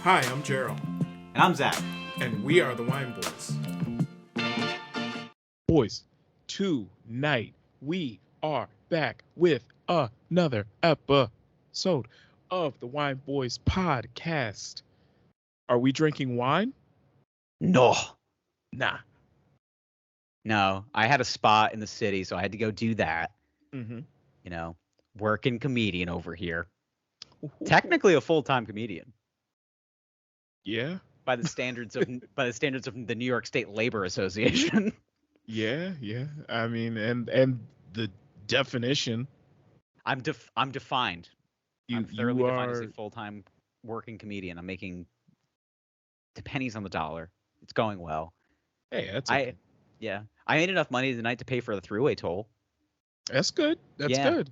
Hi, I'm Gerald, And I'm Zach. and we are the Wine Boys. Boys, tonight we are back with another episode of the Wine Boys podcast. Are we drinking wine? No. Nah. No, I had a spot in the city, so I had to go do that. Mm-hmm. You know, working comedian over here. Technically a full-time comedian Yeah. by the standards of the New York State Labor Association. Yeah. I mean, and the definition. I'm defined. I'm thoroughly you defined as a are full-time working comedian. I'm making the pennies on the dollar. It's going well. Hey, that's okay. I made enough money tonight to pay for the thruway toll. That's good. That's Yeah. good.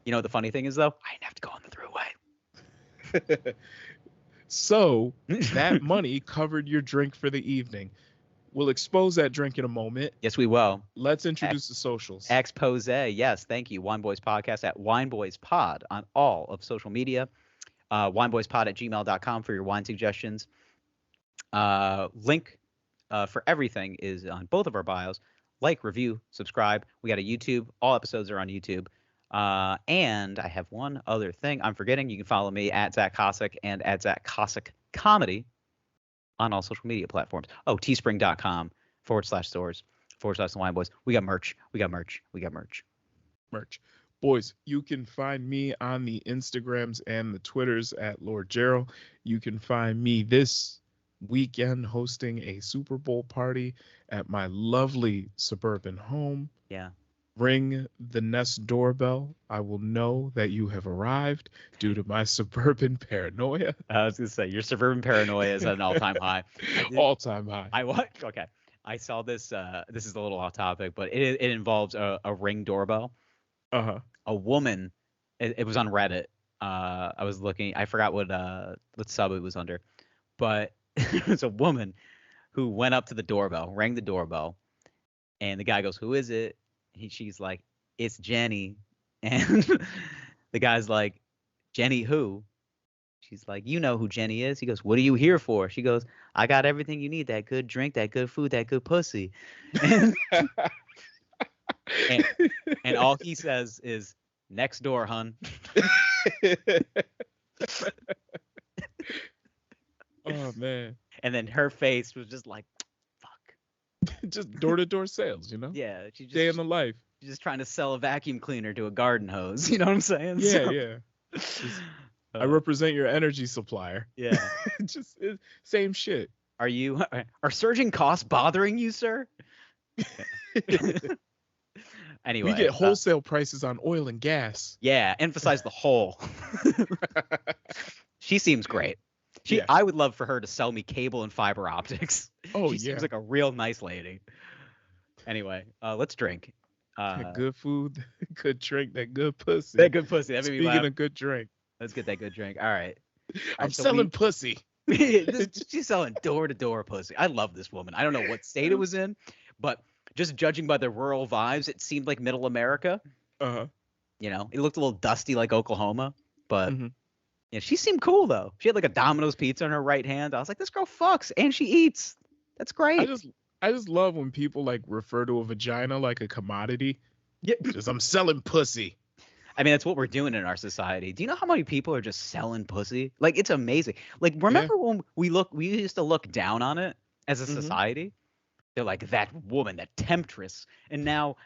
You know what the funny thing is though? I didn't have to go on the thruway. So that money covered your drink for the evening. We'll expose that drink in a moment. Yes, we will. Let's introduce the socials. Expose. Yes, thank you. Wine Boys Podcast at Wine Boys Pod on all of social media. wineboyspod@gmail.com for your wine suggestions. Link for everything is on both of our bios. Like, review, subscribe. We got a YouTube. All episodes are on YouTube. And I have one other thing I'm forgetting. You can follow me at Zach Cossack and at Zach Cossack Comedy on all social media platforms. Oh, teespring.com/stores/the Wine Boys. We got merch. Merch. Boys, you can find me on the Instagrams and the Twitters at Lord Gerald. You can find me this weekend hosting a Super Bowl party at my lovely suburban home. Yeah. Ring the Nest doorbell. I will know that you have arrived due to my suburban paranoia. I was gonna say your suburban paranoia is at an all-time high. All-time high. Okay. I saw this. This is a little off topic, but it involves a Ring doorbell. Uh-huh. A woman. It was on Reddit. I was looking. I forgot what sub it was under, but it was a woman who went up to the doorbell, rang the doorbell, and the guy goes, "Who is it?" She's like, "It's Jenny," and the guy's like, "Jenny who?" She's like, "You know who Jenny is." He goes, "What are you here for?" She goes, "I got everything you need, that good drink, that good food, that good pussy." And, and all he says is, "Next door, hun." Oh, man. And then her face was just like, fuck. Just door-to-door sales, you know? Yeah. She's Day in the life. just trying to sell a vacuum cleaner to a garden hose. You know what I'm saying? Yeah. I represent your energy supplier. Yeah. Same shit. Are surging costs bothering you, sir? Anyway. We get wholesale prices on oil and gas. Yeah. Emphasize the whole. She seems great. Yeah. I would love for her to sell me cable and fiber optics. Oh, She seems like a real nice lady. Anyway, let's drink. That good food, good drink, that good pussy. That good pussy. That made me laugh. Speaking of good drink. Let's get that good drink. All right. I'm selling pussy. She's selling door-to-door pussy. I love this woman. I don't know what state it was in, but just judging by the rural vibes, it seemed like middle America. Uh-huh. You know, it looked a little dusty like Oklahoma, but Mhm. yeah, she seemed cool though. She had like a Domino's pizza in her right hand. I was like, this girl fucks and she eats. That's great. I just love when people like refer to a vagina like a commodity. Yeah. Just I'm selling pussy. I mean, that's what we're doing in our society. Do you know how many people are just selling pussy? Like, it's amazing. Like, remember when we used to look down on it as a society? They're like, that woman, that temptress. And now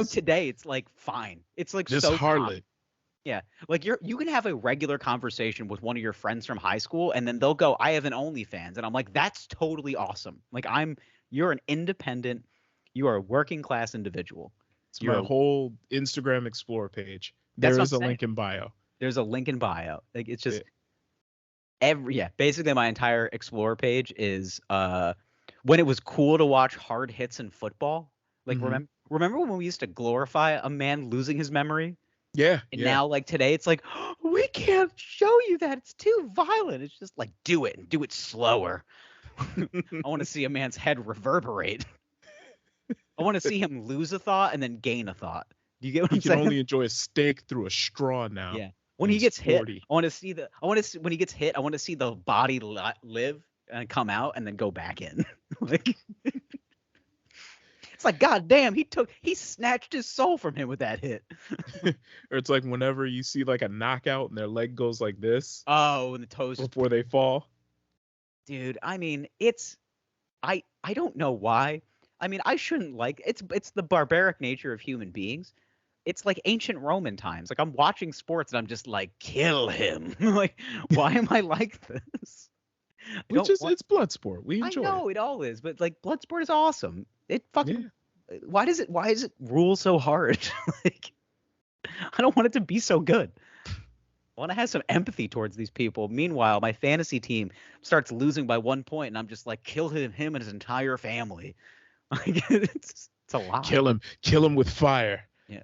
today it's like fine. It's like Just so harlot. common. Yeah. Like you can have a regular conversation with one of your friends from high school and then they'll go, "I have an OnlyFans." And I'm like, that's totally awesome. Like you're an independent, you are a working class individual. It's my whole Instagram Explore page. There is a link in bio. There's a link in bio. Like it's just basically my entire Explore page is when it was cool to watch hard hits in football. Like remember when we used to glorify a man losing his memory? Yeah. And now like today it's like, oh, we can't show you that. It's too violent. It's just like do it and do it slower. I want to see a man's head reverberate. I want to see him lose a thought and then gain a thought. Do you get what I'm saying? You can only enjoy a steak through a straw now. Yeah. When and he he's gets 40. hit, when he gets hit, I want to see the body live and come out and then go back in. Like, it's like, God damn, he snatched his soul from him with that hit. Or it's like whenever you see like a knockout and their leg goes like this Oh, and the toes just, before they fall. dude. I mean, I don't know why. I mean, I shouldn't like it's the barbaric nature of human beings. It's like ancient Roman times. Like I'm watching sports and I'm just like, kill him. Like, why am I like this? It's blood sport. We I enjoy know it all is, but like Bloodsport is awesome. It fucking Yeah. why does it rule so hard? Like I don't want it to be so good. I want to have some empathy towards these people. Meanwhile, my fantasy team starts losing by 1 point, and I'm just like, kill him and his entire family. Like it's a lot. Kill him with fire. Yeah.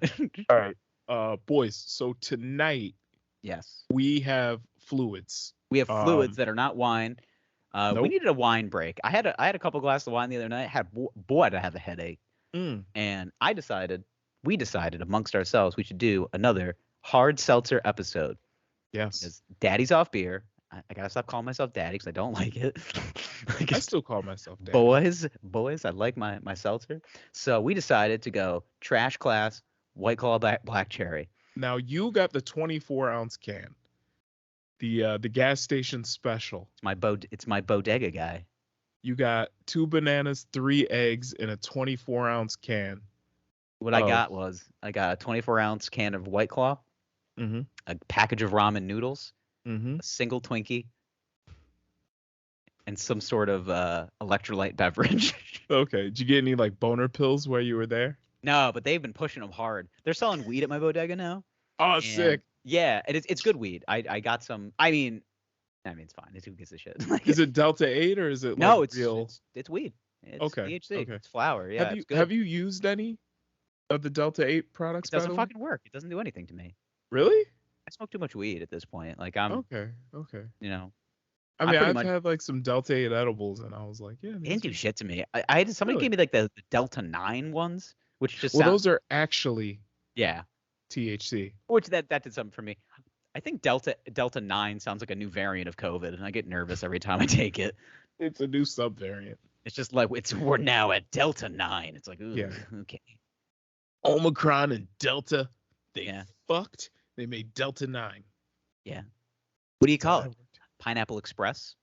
All right. Boys, so tonight Yes. we have fluids. We have fluids that are not wine. We Nope. needed a wine break. I had a couple glasses of wine the other night. Boy, did I have a headache. And we decided amongst ourselves we should do another hard seltzer episode. Yes. Because Daddy's off beer. I gotta stop calling myself Daddy because I don't like it. I still call myself Daddy. Boys, I like my seltzer. So we decided to go trash class, White Claw Black Cherry. Now you got the 24-ounce can. The gas station special. It's my bodega guy. You got 2 bananas, 3 eggs in a 24-ounce can. What I got a 24-ounce can of White Claw, a package of ramen noodles, a single Twinkie, and some sort of electrolyte beverage. Okay. Did you get any like boner pills while you were there? No, but they've been pushing them hard. They're selling weed at my bodega now. Oh, sick. Yeah, and it's good weed. I got some. I mean, it's fine. Who gives a shit? Like, Is it Delta 8 or is it no? like It's real? It's weed. It's Okay. THC. Okay. It's flour. Yeah. Have you used any of the Delta 8 products? It doesn't fucking work. It doesn't do anything to me. Really? I smoke too much weed at this point. Like I'm. Okay. You know. I mean, I've much, had like some Delta 8 edibles, and I was like, yeah. It didn't do shit to me. I had somebody Really? gave me like the Delta 9 ones, which just those are actually yeah, THC. which that did something for me. I think Delta 9 sounds like a new variant of COVID, and I get nervous every time I take it. It's a new subvariant. It's just like we're now at Delta 9. It's like, ooh, Yeah. okay. Omicron and Delta, they Yeah. fucked. They made Delta 9. Yeah. What do you call That it? worked. Pineapple Express?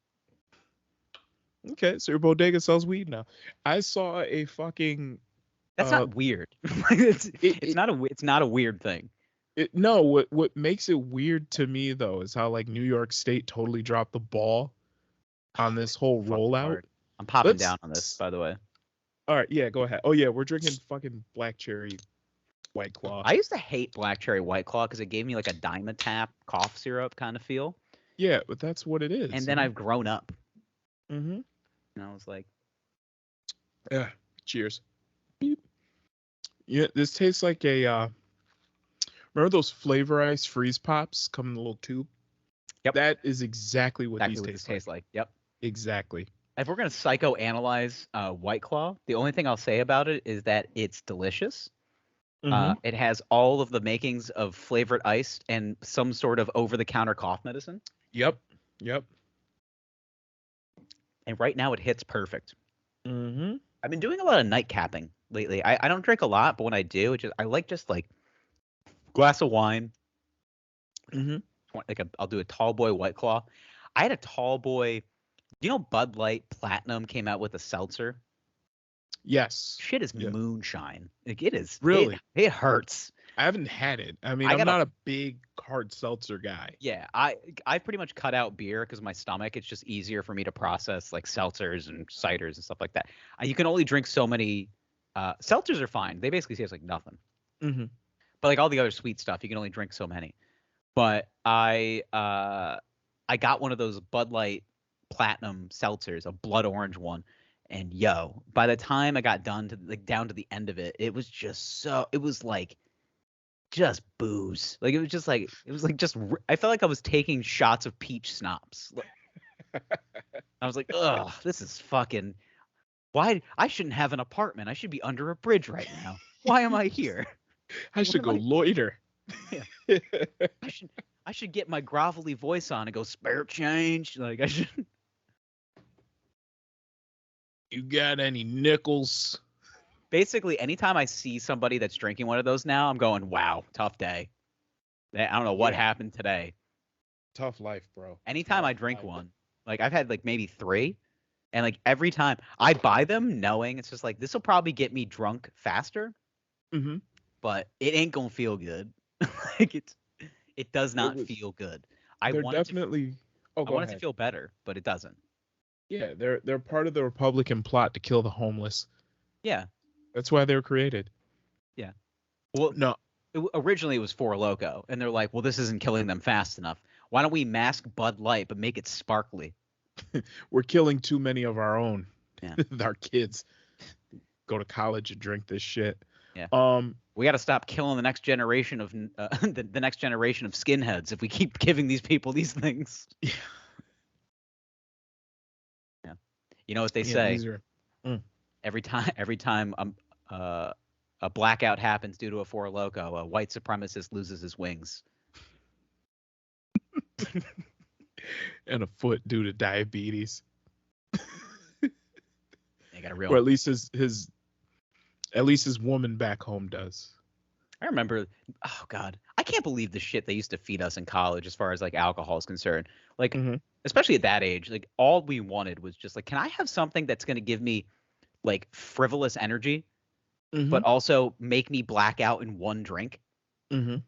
Okay, so your bodega sells weed now. I saw a fucking. That's not weird. It's not a weird thing. No, what makes it weird to me though is how like New York State totally dropped the ball on this whole Fucking rollout. hard. I'm popping Let's- down on this, by the way. All right, yeah, go ahead. Oh yeah, we're drinking fucking black cherry White Claw. I used to hate Black Cherry White Claw because it gave me like a Dimetapp cough syrup kind of feel. Yeah, but that's what it is. And then I've grown up, Mm-hmm. and I was like, Yeah. Cheers. Beep. Yeah, this tastes like a. Remember those Flavor Ice freeze pops come in a little tube? Yep. That is exactly what exactly these what taste this tastes like. Yep. Exactly. If we're gonna psychoanalyze White Claw, the only thing I'll say about it is that it's delicious. It has all of the makings of flavored ice and some sort of over-the-counter cough medicine. Yep. And right now it hits perfect. Mm-hmm. I've been doing a lot of night capping lately. I don't drink a lot, but when I do, I like just like glass of wine. Mm-hmm. Like I'll do a tall boy White Claw. I had a tall boy. You know, Bud Light Platinum came out with a seltzer. Yes. Shit is Yeah. moonshine. Like it is. Really? It hurts. I haven't had it. I mean, I I'm gotta- not a big hard seltzer guy. Yeah, I pretty much cut out beer because my stomach. It's just easier for me to process like seltzers and ciders and stuff like that. You can only drink so many. Seltzers are fine. They basically taste like nothing. Mm-hmm. But like all the other sweet stuff, you can only drink so many. But I got one of those Bud Light Platinum seltzers, a blood orange one, and by the time I got down to the end of it, it was just just booze. Like it was just I felt like I was taking shots of peach schnapps. I was like, ugh, this is fucking. Why I shouldn't have an apartment. I should be under a bridge right now. Why am I here? I should go am I- loiter. I I should get my grovelly voice on and go spare change. Like I should. You got any nickels? Basically, anytime I see somebody that's drinking one of those now, I'm going, wow, tough day. I don't know what happened today. Tough life, bro. Anytime I drink one, like I've had like maybe 3, and like every time I buy them knowing it's just like this will probably get me drunk faster, but it ain't gonna feel good. Like it does not feel good. I They're want definitely. I want it to feel better, but it doesn't. Yeah, they're part of the Republican plot to kill the homeless. Yeah. That's why they were created. Yeah. Well, no. Originally it was Four Loko, and they're like, well, this isn't killing them fast enough. Why don't we mask Bud Light but make it sparkly? We're killing too many of our own. Yeah. Our kids go to college and drink this shit. Yeah. We got to stop killing the next generation of the next generation of skinheads if we keep giving these people these things. Yeah. Yeah. You know what they say? Are, Every time a blackout happens due to a Four Loko, a white supremacist loses his wings. And a foot due to diabetes. They got a real. Or at least his woman back home does. I remember, oh God, I can't believe the shit they used to feed us in college as far as like alcohol is concerned. Like, especially at that age, like all we wanted was just like, can I have something that's going to give me like frivolous energy, but also make me black out in one drink? And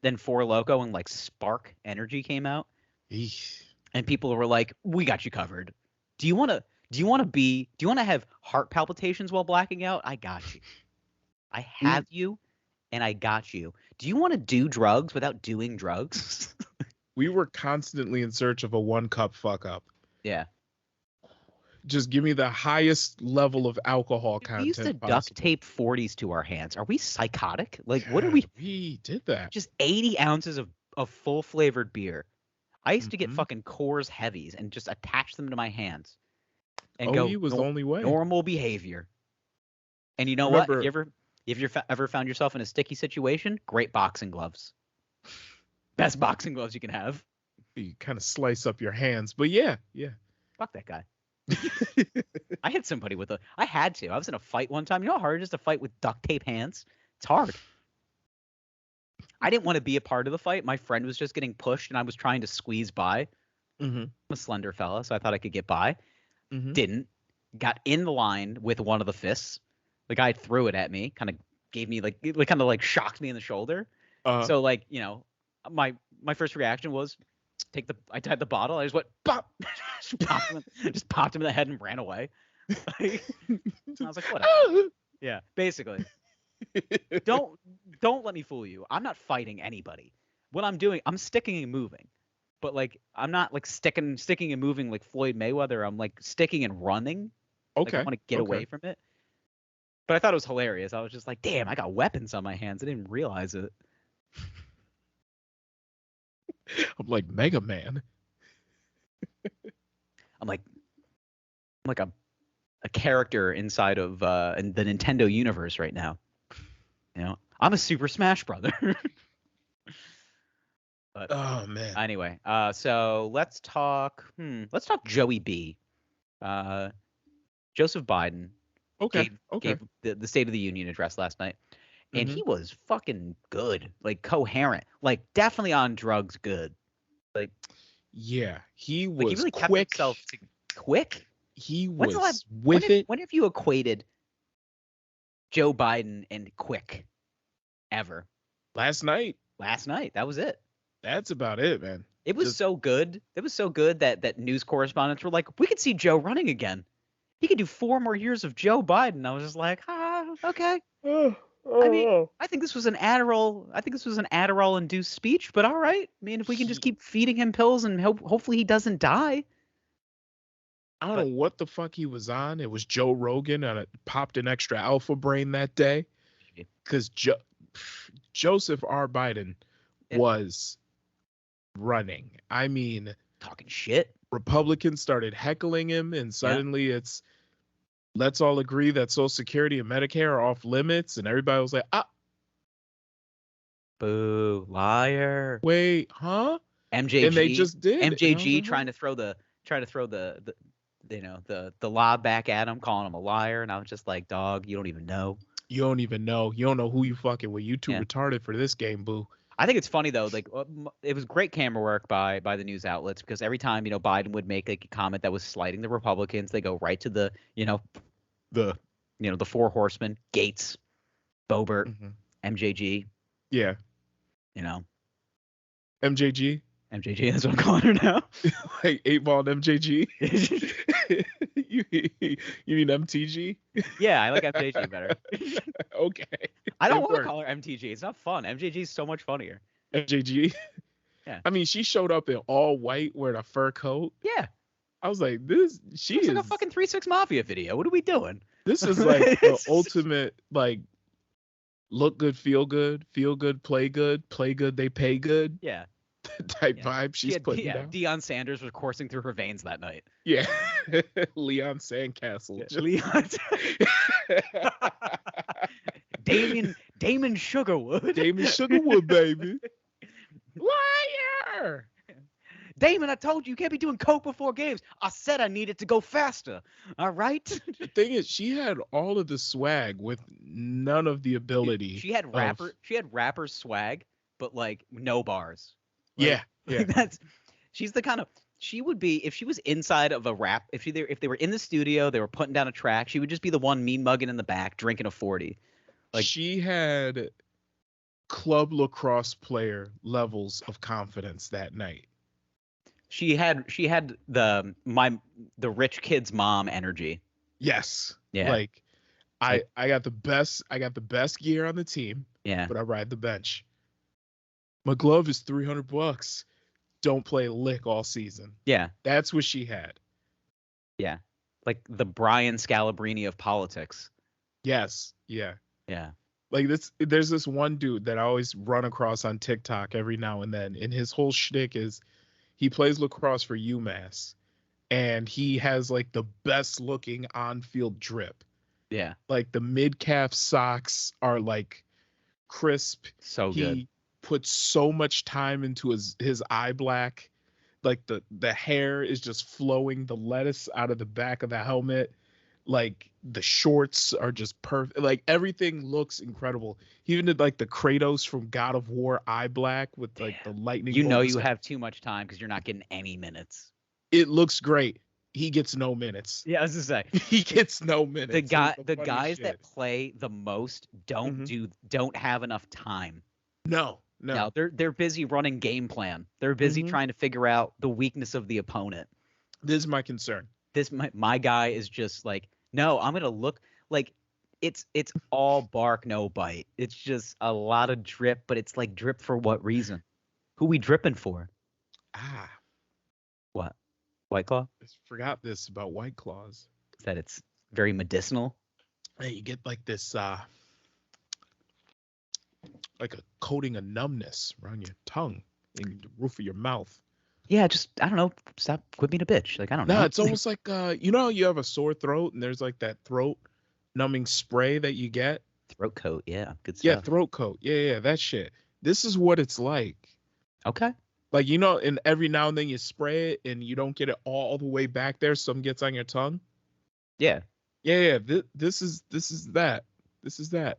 then Four Loko and like Spark Energy came out. Eesh. And people were like, we got you covered. Do you want to have heart palpitations while blacking out? I got you. I have you, and I got you. Do you want to do drugs without doing drugs? We were constantly in search of a 1-cup fuck up. Yeah. Just give me the highest level of alcohol content. We used to duct tape 40s to our hands. Are we psychotic? Like, God, what are we? We did that. Just 80 ounces of full flavored beer. I used to get fucking Coors Heavies and just attach them to my hands. And go, was the only way. Normal behavior. And you know what? If you ever found yourself in a sticky situation, great boxing gloves. Best boxing gloves you can have. You kind of slice up your hands, but yeah. Fuck that guy. I hit somebody with I had to. I was in a fight one time. You know how hard it is to fight with duct tape hands? It's hard. I didn't want to be a part of the fight. My friend was just getting pushed, and I was trying to squeeze by. I'm a slender fella, so I thought I could get by. Didn't. Got in the line with one of the fists. The guy threw it at me, kind of gave me like shocked me in the shoulder. So like, you know, my first reaction was I tied the bottle. I just went pop, just popped him in the head and ran away. I was like, whatever. Yeah, basically. Don't let me fool you. I'm not fighting anybody. What I'm doing, I'm sticking and moving. But like, I'm not like sticking and moving like Floyd Mayweather. I'm like sticking and running. Okay. Like, I want to get away from it. But I thought it was hilarious. I was just like, damn, I got weapons on my hands. I didn't realize it. I'm like Mega Man. I'm like a character inside of in the Nintendo universe right now. You know, I'm a Super Smash Brother. But oh man. Anyway, so let's talk Joey B. Joseph Biden gave the State of the Union address last night, and he was fucking good, like coherent, like definitely on drugs good. Like, yeah, he was like he really quick. Kept himself quick. He was with it. When have you equated Joe Biden and quick ever? Last night. That was it. That's about it, man. It was so good. It was so good that news correspondents were like, we could see Joe running again. He could do 4 more years of Joe Biden. I was just like, okay. I mean, I think this was an Adderall. I think this was an Adderall-induced speech, but all right. I mean, if we can just keep feeding him pills and hopefully he doesn't die. I don't know what the fuck he was on. It was Joe Rogan, and it popped an extra alpha brain that day. Because Joseph R. Biden was running. I mean, talking shit. Republicans started heckling him, and suddenly it's, let's all agree that Social Security and Medicare are off limits, and everybody was like, Boo, liar. Wait, huh? MJG. And they just did. And I was MJG like, trying to throw the the lob back at him, calling him a liar, and I was just like, dog, you don't even know. you don't even know. You don't know who you fucking with. You too Yeah. retarded for this game, boo. I think it's funny though, like it was great camera work by the news outlets, because every time Biden would make like a comment that was slighting the Republicans, they go right to the the four horsemen: Gates, Boebert, MJG. Yeah. MJG. MJG, that's what I'm calling her now. Like 8-ball MJG. you mean MTG? Yeah, I like MJG better. Okay. I don't want to call her MTG. It's not fun. MJG is so much funnier. MJG. Yeah. I mean, she showed up in all white wearing a fur coat. Yeah. I was like, she Looks is like a fucking 3-6 Mafia video. What are we doing? This is like the ultimate, like, look good, play good, they pay good. Yeah. Type vibe she's putting down. Deion Sanders was coursing through her veins that night. Yeah. Leon Sandcastle. Yeah. Damon Sugarwood. Damon Sugarwood, baby. Liar. Damon, I told you can't be doing coke before games. I said I needed to go faster. All right. The thing is, she had all of the swag with none of the ability. She had rapper swag, but like no bars. Like, yeah. Like she's the kind of, she would be, if she was inside of a rap, if they were in the studio, they were putting down a track, she would just be the one mean mugging in the back, drinking a 40. Like, she had club lacrosse player levels of confidence that night. She had the rich kid's mom energy. Yes. Yeah. Like I got the best gear on the team. Yeah. But I ride the bench. My glove is $300. Don't play a lick all season. Yeah. That's what she had. Yeah. Like the Brian Scalabrine of politics. Yes. Yeah. Yeah. Like there's this one dude that I always run across on TikTok every now and then, and his whole shtick is he plays lacrosse for UMass, and he has like the best looking on-field drip. Yeah. Like the mid-calf socks are like crisp. So good. He puts so much time into his eye black. Like the hair is just flowing, the lettuce out of the back of the helmet. Like the shorts are just perfect. Like everything looks incredible. He even did like the Kratos from God of War eye black with like the lightning. You know you have too much time because you're not getting any minutes. It looks great. He gets no minutes. Yeah, I was gonna say he gets no minutes. The guys that play the most don't have enough time. No. They're busy running game plan. They're busy trying to figure out the weakness of the opponent. This is my concern. My guy is just like, no, I'm gonna look like it's all bark, no bite. It's just a lot of drip, but it's like drip for what reason? Who we dripping for? What? White Claw? I forgot this about White Claws. That it's very medicinal. Hey, you get like this like a coating of numbness around your tongue and the roof of your mouth. Yeah, just, I don't know, stop, quit being a bitch. Like, I don't know. No, it's almost like you have a sore throat and there's like that throat numbing spray that you get. Throat coat, yeah, good stuff. Yeah, throat coat. Yeah, that shit. This is what it's like. Okay. Like, and every now and then you spray it and you don't get it all the way back there. Some gets on your tongue. Yeah. Yeah. This is that. This is that.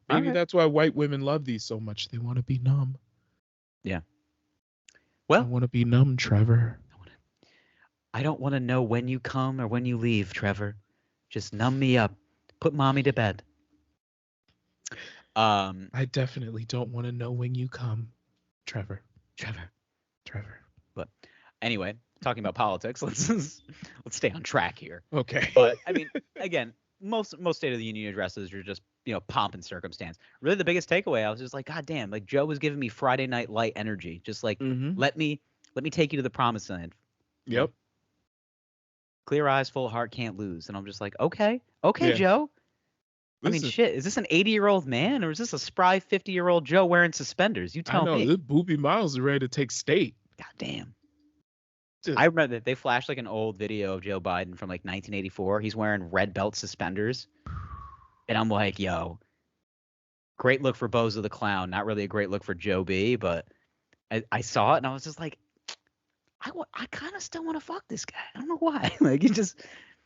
Maybe that's why white women love these so much. They want to be numb. Yeah. Well, I want to be numb, Trevor. I don't want to know when you come or when you leave, Trevor. Just numb me up. Put mommy to bed. I definitely don't want to know when you come, Trevor. But anyway, talking about politics, let's stay on track here. Okay. But I mean, again, most State of the Union addresses are just, pomp and circumstance. Really, the biggest takeaway, I was just like, God damn, like Joe was giving me Friday Night Light energy. Just like, let me take you to the promised land. Yep. Clear eyes, full heart, can't lose. And I'm just like, okay, yeah. Joe. I mean, shit, is this an 80-year-old man or is this a spry 50-year-old Joe wearing suspenders? You tell me. I know, this Boopy Miles is ready to take state. God damn. I remember that they flashed like an old video of Joe Biden from like 1984. He's wearing red belt suspenders. And I'm like, yo, Great look for Bozo the Clown. Not really a great look for Joe B, but I saw it and I was just like, I kind of still want to fuck this guy. I don't know why. Like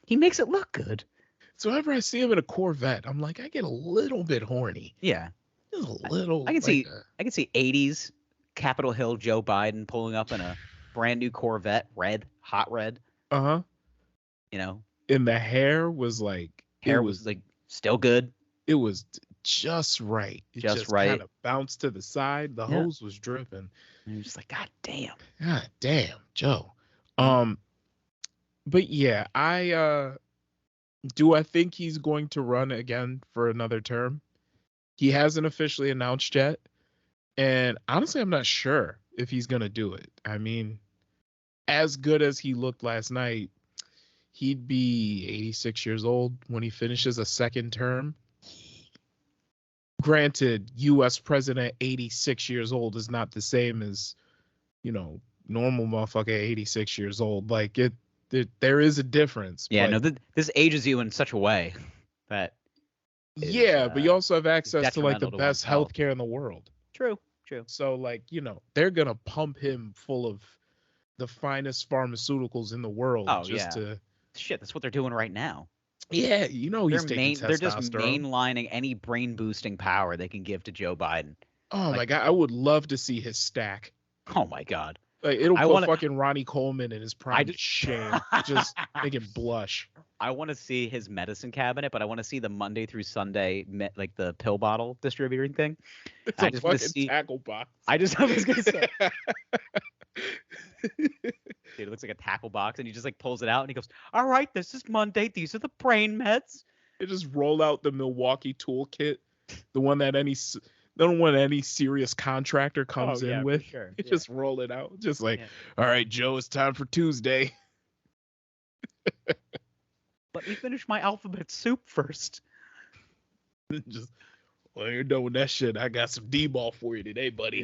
he makes it look good. So whenever I see him in a Corvette, I'm like, I get a little bit horny. Yeah. Just a little. I can see 80s Capitol Hill Joe Biden pulling up in a brand new Corvette, hot red. Uh-huh. You know. And the hair was like Hair was like still good. It was just right. It just right. Kind of bounced to the side. The hose was dripping. And you're just like, God damn. God damn, Joe. But yeah, I think he's going to run again for another term. He hasn't officially announced yet. And honestly, I'm not sure if he's going to do it. I mean, as good as he looked last night, he'd be 86 years old when he finishes a second term. Granted, U.S. president 86 years old is not the same as, normal motherfucker 86 years old. Like there is a difference. Yeah, no, this ages you in such a way that. But you also have access to like the best healthcare in the world. True. So like, they're gonna pump him full of the finest pharmaceuticals in the world. Shit, that's what they're doing right now. Yeah, he's taking testosterone. They're just mainlining any brain boosting power they can give to Joe Biden. Oh my God, I would love to see his stack. Oh my God. Like it'll put fucking Ronnie Coleman in his prime shame. Just make him blush. I want to see his medicine cabinet, but I want to see the Monday through Sunday, like the pill bottle distributing thing. It's a fucking tackle box. I was gonna say. Dude, it looks like a tackle box, and he just like pulls it out, and he goes, "All right, this is Monday. These are the brain meds." They just roll out the Milwaukee toolkit, the one that any serious contractor comes in with. Sure. Just roll it out, just like, all right, Joe, it's time for Tuesday. Let me finish my alphabet soup first. Well, you're done with that shit. I got some D-ball for you today, buddy.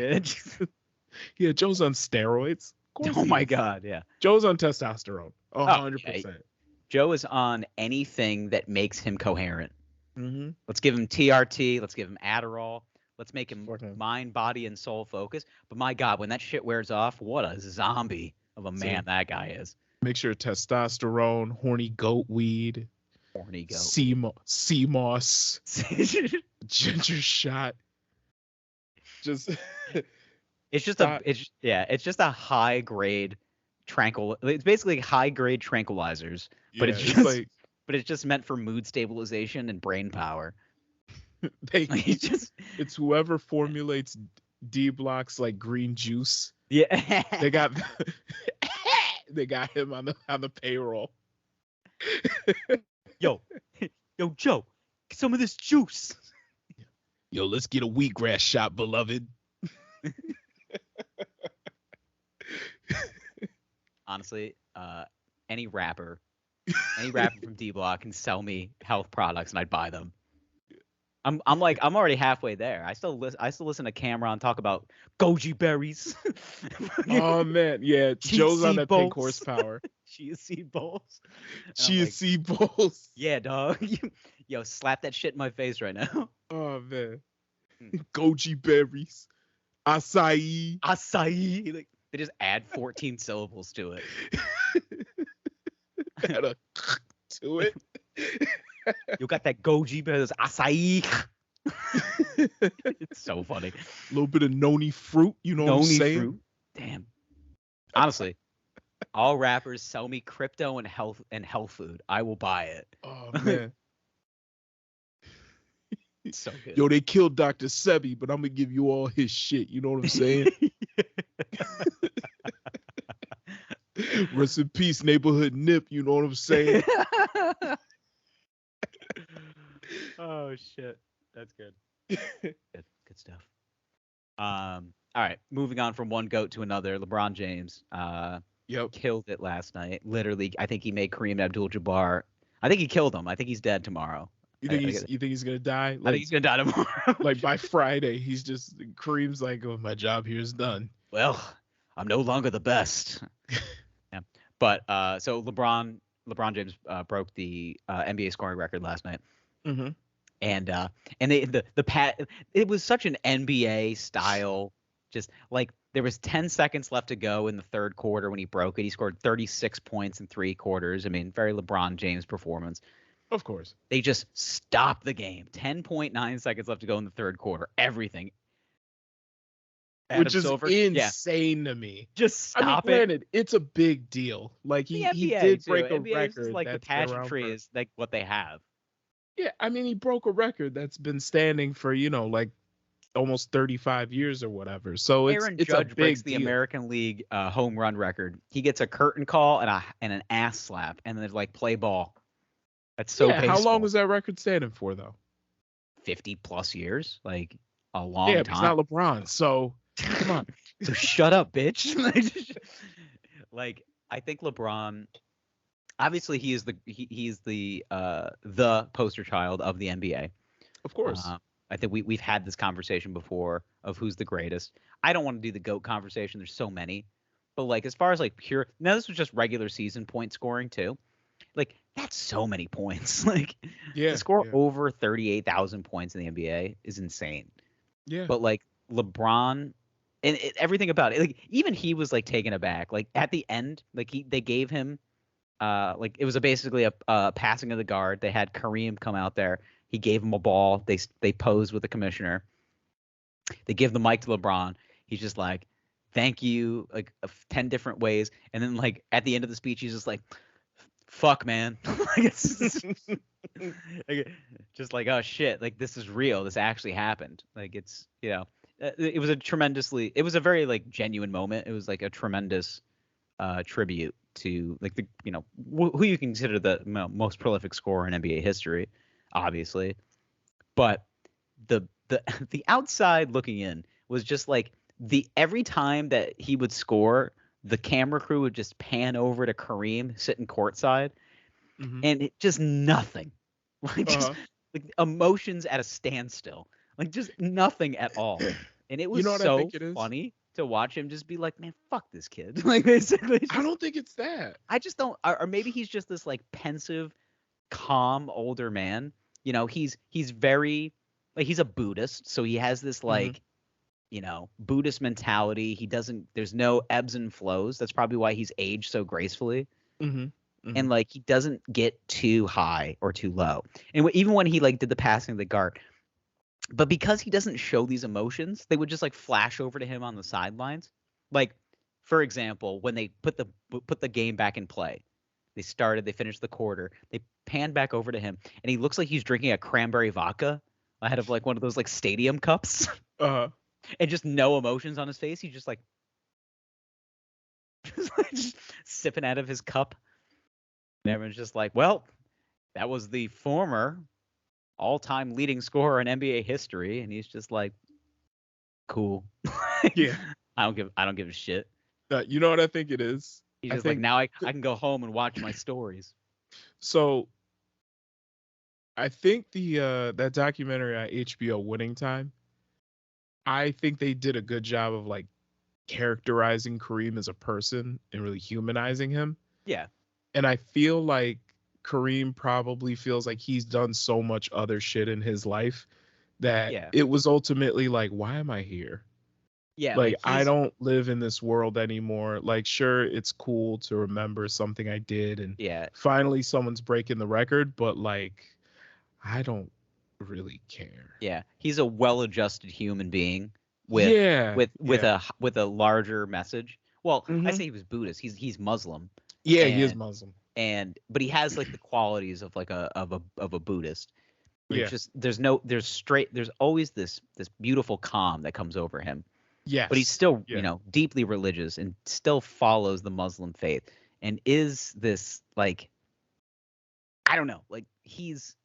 Yeah, Joe's on steroids. Oh my God, yeah. Joe's on testosterone. 100%. Joe is on anything that makes him coherent. Mm-hmm. Let's give him TRT. Let's give him Adderall. Let's make him mind, body, and soul focus. But my God, when that shit wears off, what a zombie of a man that guy is. Make sure testosterone, horny goat weed, sea moss, ginger shot. It's just a high grade It's basically high grade tranquilizers, but it's just meant for mood stabilization and brain power. It's whoever formulates D blocks like green juice. Yeah, they got him on the payroll. Yo, Joe, get some of this juice. Yo, let's get a wheatgrass shot, beloved. Honestly, any rapper from D Block can sell me health products and I'd buy them. I'm already halfway there. I still listen to Cameron talk about goji berries. Oh man, yeah, Joe's on that pink horsepower. Chia seed bowls. Chia seed bowls. Yeah, dog. Yo, slap that shit in my face right now. Oh man, goji berries, acai. Like they just add 14 syllables to it. Add a to it. You got that goji berries, acai. It's so funny. A little bit of noni fruit, you know what I'm saying? Fruit. Damn. Honestly, all rappers sell me crypto and health food. I will buy it. Oh man. It's so good. Yo, they killed Dr. Sebi, but I'm gonna give you all his shit. You know what I'm saying? Rest in peace, neighborhood nip. You know what I'm saying? Oh shit, that's good. Good stuff. All right, moving on from one GOAT to another. LeBron James, killed it last night. Literally, I think he made Kareem Abdul-Jabbar. I think he killed him. I think he's dead tomorrow. You think he's gonna die? I think he's gonna die tomorrow. Like by Friday, Kareem's like, "Oh, my job here is done." Well, I'm no longer the best. Yeah, but so LeBron James broke the NBA scoring record last night. Mm-hmm. And it was such an NBA style, just like there was 10 seconds left to go in the third quarter when he broke it. He scored 36 points in 3 quarters. I mean, very LeBron James performance. Of course. They just stopped the game. 10.9 seconds left to go in the third quarter. Everything. Which is insane to me. Just stop it. Granted, it's a big deal. Like he did break a NBA record. is like the pageantry is like what they have. Yeah, I mean, he broke a record that's been standing for, like almost 35 years or whatever. So Aaron it's Judge a big breaks the deal. American League home run record. He gets a curtain call and an ass slap, and then there's like play ball. That's so baseball. How long was that record standing for though? 50 plus years, like a long time. Yeah, it's not LeBron. So come on. So shut up, bitch. Like I think LeBron. Obviously, he's the poster child of the NBA. Of course. I think we've had this conversation before of who's the greatest. I don't want to do the GOAT conversation. There's so many. But like as far as like pure, now this was just regular season point scoring too. Like that's so many points. Like to score over 38,000 points in the NBA is insane. Yeah. But like LeBron and everything about it, like even he was like taken aback. Like at the end, like they gave him. Like it was basically a passing of the guard. They had Kareem come out there. He gave him a ball. They posed with the commissioner. They give the mic to LeBron. He's just like, "Thank you," like 10 different ways. And then like at the end of the speech, he's just like, "Fuck, man." Like it's just like, "Oh shit!" Like this is real. This actually happened. Like it's it was a very like genuine moment. It was like a tremendous tribute to like the who you consider the most prolific scorer in NBA history, obviously, but the outside looking in was just like every time that he would score, the camera crew would just pan over to Kareem sitting courtside, and just nothing, like just like emotions at a standstill, like just nothing at all, and it was so funny to watch him just be like, man, fuck this kid. Like basically, I don't think it's that. I just don't, or maybe he's just this like pensive, calm older man. He's very like he's a Buddhist, so he has this like Buddhist mentality. There's no ebbs and flows. That's probably why he's aged so gracefully. And like he doesn't get too high or too low. And even when he like did the passing of the guard. But because he doesn't show these emotions, they would just like flash over to him on the sidelines. Like, for example, when they put the game back in play, they finished the quarter, they panned back over to him, and he looks like he's drinking a cranberry vodka out of like one of those like stadium cups. And just no emotions on his face. He's just like just sipping out of his cup. And everyone's just like, well, that was the former all-time leading scorer in NBA history, and he's just like, cool. Yeah. I don't give a shit. You know what I think it is? He's just like, now I can go home and watch my stories. So I think that documentary on HBO, Winning Time, I think they did a good job of like characterizing Kareem as a person and really humanizing him. Yeah. And I feel like Kareem probably feels like he's done so much other shit in his life that it was ultimately like, why am I here? Yeah. Like I don't live in this world anymore. Like, sure, it's cool to remember something I did and finally someone's breaking the record, but like, I don't really care. Yeah. He's a well-adjusted human being with a larger message. Well, I say he was Buddhist. He's Muslim. Yeah, he is Muslim. But he has like the qualities of like a Buddhist. Yeah. There's always this beautiful calm that comes over him. Yes. But he's still, deeply religious and still follows the Muslim faith and is this like, I don't know, like he's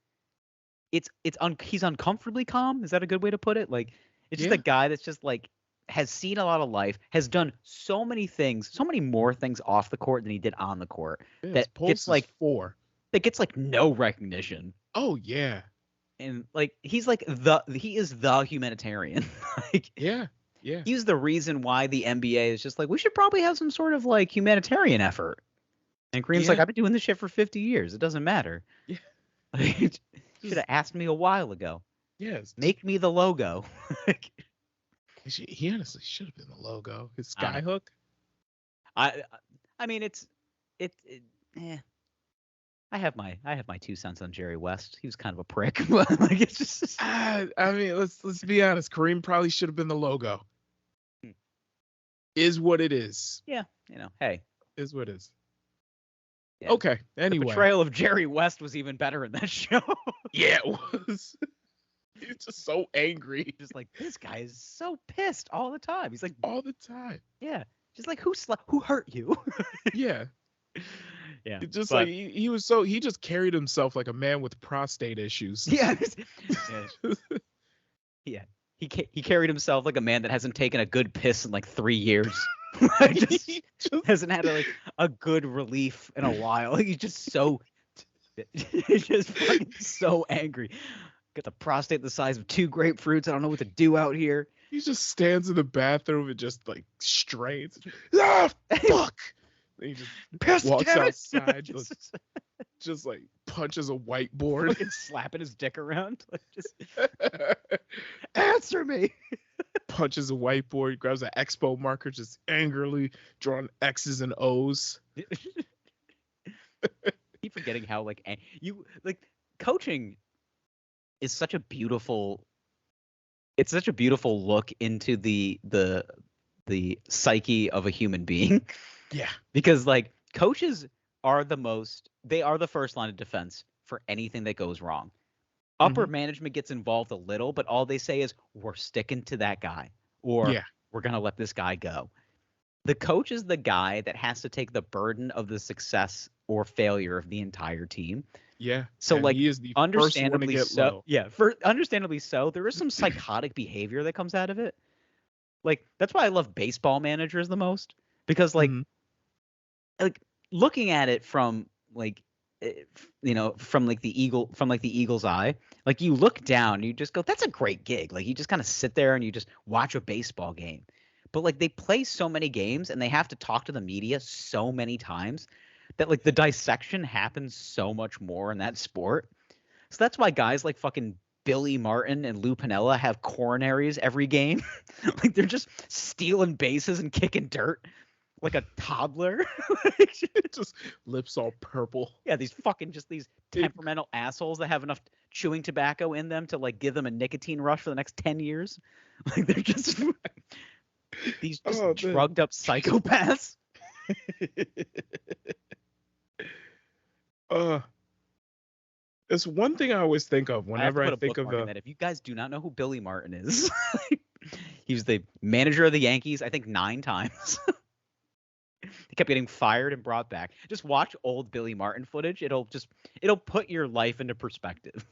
uncomfortably calm. Is that a good way to put it? Like it's just a guy that's just like has seen a lot of life, has done so many things, so many more things off the court than he did on the court. That gets like 4. That gets like no recognition. Oh yeah. And like he is the humanitarian. Like yeah. He's the reason why the NBA is just like, we should probably have some sort of like humanitarian effort. And Kareem's like, I've been doing this shit for 50 years. It doesn't matter. Yeah. Should have asked me a while ago. Yes. Make me the logo. He honestly should have been the logo. His I don't skyhook. I mean, eh. I have my 2 cents on Jerry West. He was kind of a prick, but like it's just. I mean, let's be honest. Kareem probably should have been the logo. Is what it is. Yeah, hey. Is what it is. Yeah. Okay. Anyway. The portrayal of Jerry West was even better in that show. Yeah, it was. He's just so angry. Just like, this guy is so pissed all the time. He's like, all the time. Yeah. Just like, who hurt you? Yeah. Yeah. It's just like he just carried himself like a man with prostate issues. Yeah. Yeah. He carried himself like a man that hasn't taken a good piss in like 3 years. just hasn't had a good relief in a while. He's just so fucking so angry. Got the prostate the size of 2 grapefruits. I don't know what to do out here. He just stands in the bathroom and just like strains. Ah, fuck. And he just walks outside, just like punches a whiteboard, fucking slapping his dick around. Like, just answer me. Punches a whiteboard, grabs an expo marker, just angrily drawing X's and O's. Keep forgetting how coaching is such a beautiful. It's such a beautiful look into the psyche of a human being. Yeah. Because like coaches are they are the first line of defense for anything that goes wrong. Upper management gets involved a little, but all they say is we're sticking to that guy or we're going to let this guy go. The coach is the guy that has to take the burden of the success or failure of the entire team. Yeah. So and like he is the understandably first one to get low. Yeah, understandably so. There is some psychotic behavior that comes out of it. Like that's why I love baseball managers the most because like looking at it from like from the eagle's eye, like you look down and you just go, that's a great gig. Like you just kind of sit there and you just watch a baseball game. But like they play so many games and they have to talk to the media so many times that like the dissection happens so much more in that sport. So that's why guys like fucking Billy Martin and Lou Piniella have coronaries every game. Like they're just stealing bases and kicking dirt like a toddler. Just lips all purple. Yeah, these temperamental assholes that have enough chewing tobacco in them to like give them a nicotine rush for the next 10 years. Like they're just these drugged up psychopaths. It's one thing I always think of whenever I think of that. If you guys do not know who Billy Martin is, he was the manager of the Yankees, I think 9 times. He kept getting fired and brought back. Just watch old Billy Martin footage. It'll put your life into perspective.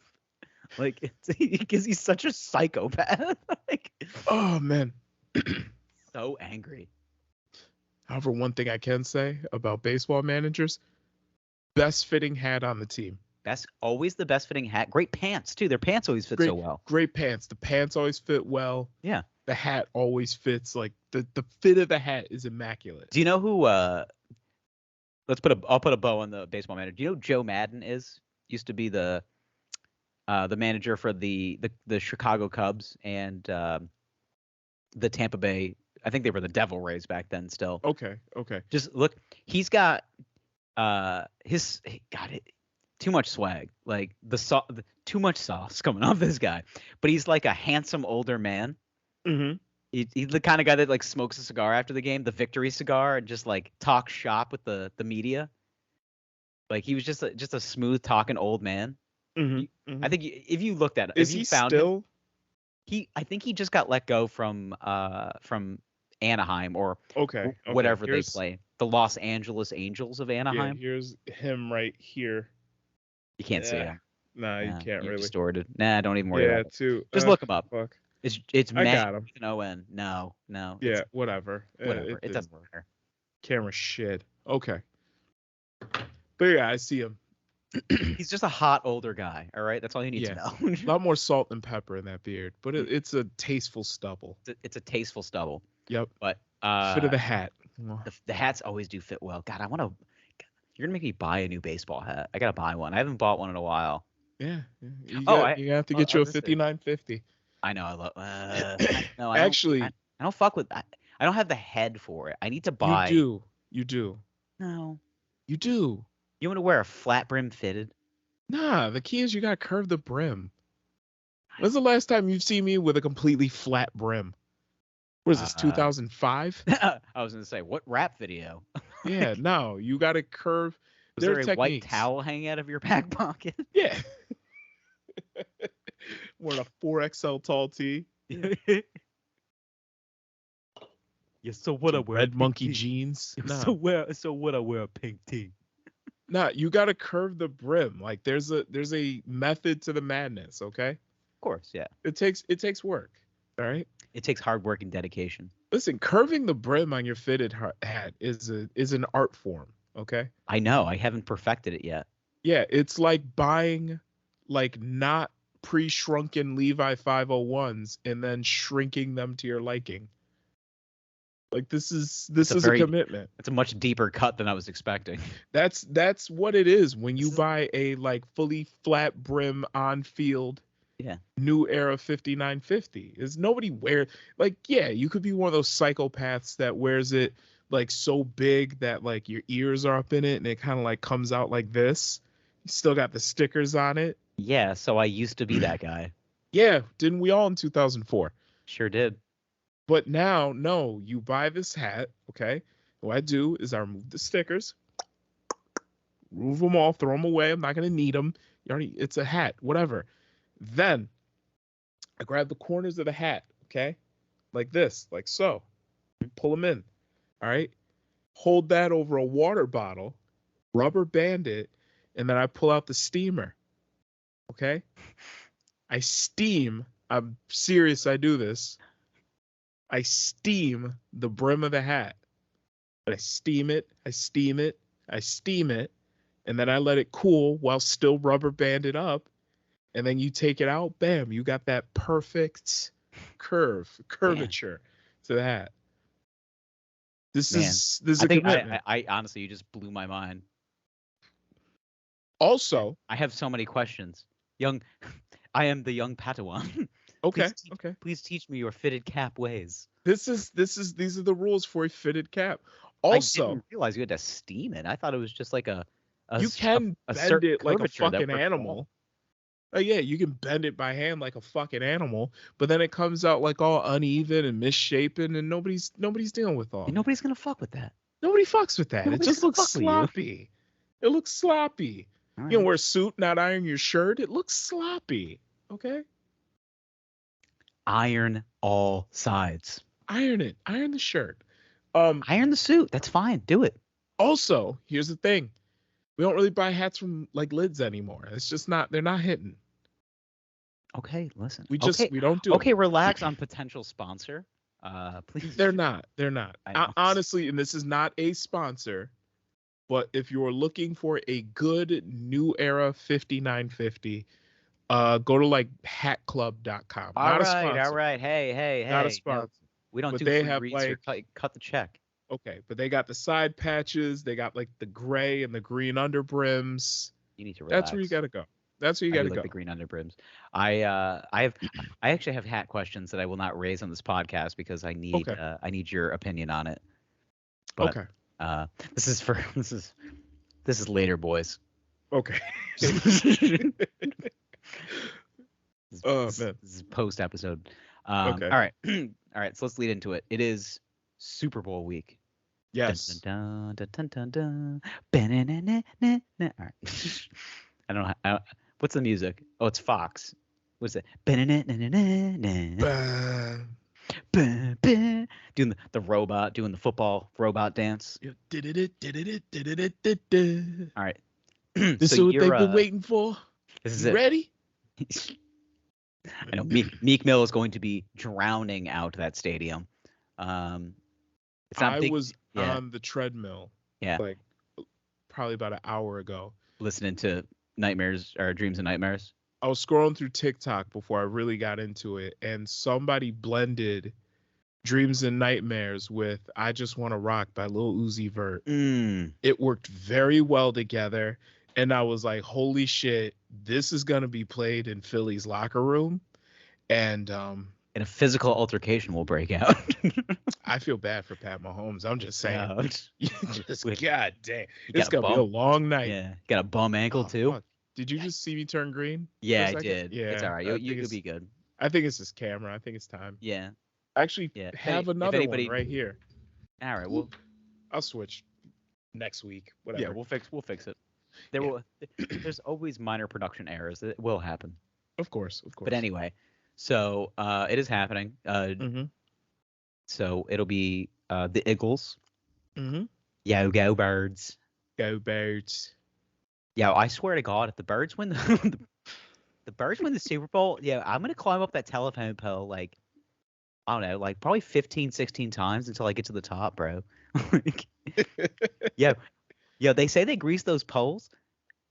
Like because he's such a psychopath. Like, oh man, so angry. However, one thing I can say about baseball managers, best fitting hat on the team. Always the best fitting hat. Great pants too. Their pants always fit so well. Great pants. The pants always fit well. Yeah. The hat always fits. Like the fit of the hat is immaculate. Do you know who? I'll put a bow on the baseball manager. Do you know who Joe Madden is? Used to be the manager for the Chicago Cubs and the Tampa Bay. I think they were the Devil Rays back then. Still. Okay. Just look. He's got too much swag, like too much sauce coming off this guy. But he's like a handsome older man. Mm-hmm. He's the kind of guy that like smokes a cigar after the game, the victory cigar, and just like talks shop with the media. Like he was just a smooth talking old man. Mm-hmm. I think if you looked at it, is he still? I think he just got let go from Anaheim or whatever they play, the Los Angeles Angels of Anaheim. Yeah, here's him right here. You can't see him. Nah, you can't really. Distorted. Nah, don't even worry about it. Too. Just look him up. Fuck. It's I Matt got him. with an O-N. No. Yeah, whatever. It doesn't matter. Camera shit. Okay. But yeah, I see him. He's just a hot older guy. All right, that's all you need to know. A lot more salt and pepper in that beard, but it's a tasteful stubble. It's a tasteful stubble. Yep. But fit of the hat. The hats always do fit well. God, I want to. You're gonna make me buy a new baseball hat. I gotta buy one. I haven't bought one in a while. Yeah. Oh, I You have to well, get you a listen, 5950. I know I love. No, I don't. Actually, I don't fuck with. I don't have the head for it. I need to you buy. do. You do. No, You do. you want to wear a flat brim fitted? Nah, the key is you gotta curve the brim. When's the last time you've seen me with a completely flat brim? What is this, 2005? I was gonna say, what rap video? Yeah, no, you gotta curve. Was There there are a white techniques. towel hanging out of your back pocket? Yeah. Wearing a 4XL tall tee. Yeah, so what I Some wear red a pink monkey tee. jeans. Yeah, Nah. So what I wear a pink tee. Nah, you gotta curve the brim. Like there's a method to the madness, okay? Of course, yeah. It takes work. All right. It takes hard work and dedication. Listen, curving the brim on your fitted hat is an art form, okay? I know. I haven't perfected it yet. Yeah, it's like buying like not pre-shrunken Levi 501s and then shrinking them to your liking. Like this is a commitment. It's a much deeper cut than I was expecting. That's what it is when you This is- buy a like fully flat brim on field Yeah. new era 5950. Is nobody wear like yeah, you could be one of those psychopaths that wears it like so big that like your ears are up in it and it kind of like comes out like this. You still got the stickers on it. Yeah, so I used to be that guy. Yeah, didn't we all in 2004? Sure did. But now, no, you buy this hat, okay? What I do is I remove the stickers, remove them all, throw them away. I'm not gonna need them. It's a hat, whatever. Then I grab the corners of the hat, okay? Like this, like so. Pull them in, all right? Hold that over a water bottle, rubber band it, and then I pull out the steamer, okay? I steam. I'm serious, I do this. I steam the brim of the hat. I steam it, I steam it, I steam it, and then I let it cool while still rubber banded up. And then you take it out, bam, you got that perfect curvature to the hat. This is a commitment. I honestly, you just blew my mind. Also, I have so many questions. I am the young Padawan. okay. Please teach me your fitted cap ways. These are the rules for a fitted cap. I Also, didn't realize you had to steam it. I thought it was just like you can bend certain it like a curvature that fucking works animal. Yeah, you can bend it by hand like a fucking animal, but then it comes out like all uneven and misshapen, and nobody's dealing with all. And nobody's gonna fuck with that. Nobody fucks with that. Nobody's It just gonna looks fuck with you. sloppy. It looks sloppy. All You don't right. wear a suit, not iron your shirt. It looks sloppy. Okay. Iron all sides. Iron it. Iron the shirt. Iron the suit. That's fine. Do it. Also, here's the thing. We don't really buy hats from like lids anymore. It's just not. They're not hitting. Okay, listen. We don't do. Okay, relax on potential sponsor. Please. They're not. I know. Honestly, and this is not a sponsor, but if you're looking for a good new era 5950, go to like hatclub.com. All right. Hey. Not a sponsor. We don't But do they free have, reads or cut the check. Okay, but they got the side patches. They got like the gray and the green underbrims. You need to relax. That's where you got to go. That's where you I got do to like go. the green underbrims. I actually have hat questions that I will not raise on this podcast because I need your opinion on it. But, Okay. This is later, boys. Okay. This is post episode. Okay. All right. All right. So let's lead into it. It is Super Bowl week. Yes. Dun, dun, dun, dun, dun, dun. All right. I don't know. What's the music? Oh, it's Fox. What's it? Doing the robot, doing the football robot dance. All right. This is what they've been waiting for. This is You it. ready? I know Meek Mill is going to be drowning out that stadium. It's not I was on the treadmill. Yeah. Like probably about an hour ago. Listening to Nightmares or Dreams and Nightmares. I was scrolling through TikTok before I really got into it, and somebody blended Dreams and Nightmares with I Just Want to Rock by Lil Uzi Vert. It worked very well together. and I was like, holy shit, this is gonna be played in Philly's locker room. And And a physical altercation will break out. I feel bad for Pat Mahomes. I'm just saying. Yeah. Just Wait, god damn. you It's got a gonna be a bum. long night. Yeah, got a bum ankle Oh, too. fuck. Did you just see me turn green? Yeah, for a I second? did. Yeah, It's all right. I think You'll it's be good. I think it's his camera. I think it's time. Yeah, I actually yeah. have If another anybody, one right here. all right. Well, I'll switch next week. Whatever. yeah, we'll fix it. Yeah. There's always minor production errors. It will happen. Of course. But anyway, so it is happening. Mm-hmm. So it'll be the Eagles. Mm-hmm. Yo, go Birds. Go Birds. Yeah, I swear to God, if the Birds win the Birds win the Super Bowl, yeah, I'm gonna climb up that telephone pole like I don't know, like probably 15, 16 times until I get to the top, bro. Like, yeah, they say they grease those poles.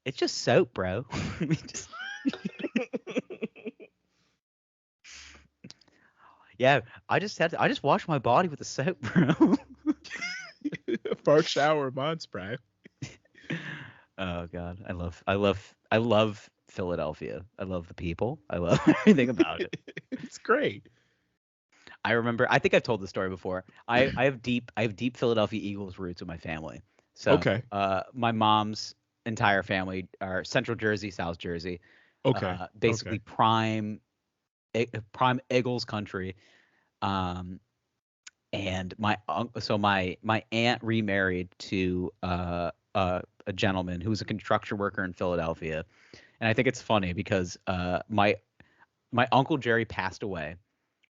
It's just soap, bro. I mean, just... Yeah, I just wash my body with the soap, bro. First shower months, bro. Oh God, I love Philadelphia. I love the people. I love everything about it. It's great. I remember. I think I've told this story before. I have deep Philadelphia Eagles roots in my family. So, Okay. My mom's entire family are Central Jersey, South Jersey. Okay. Basically prime Eagles country. And my aunt remarried to a gentleman who was a construction worker in Philadelphia, and I think it's funny because my uncle Jerry passed away,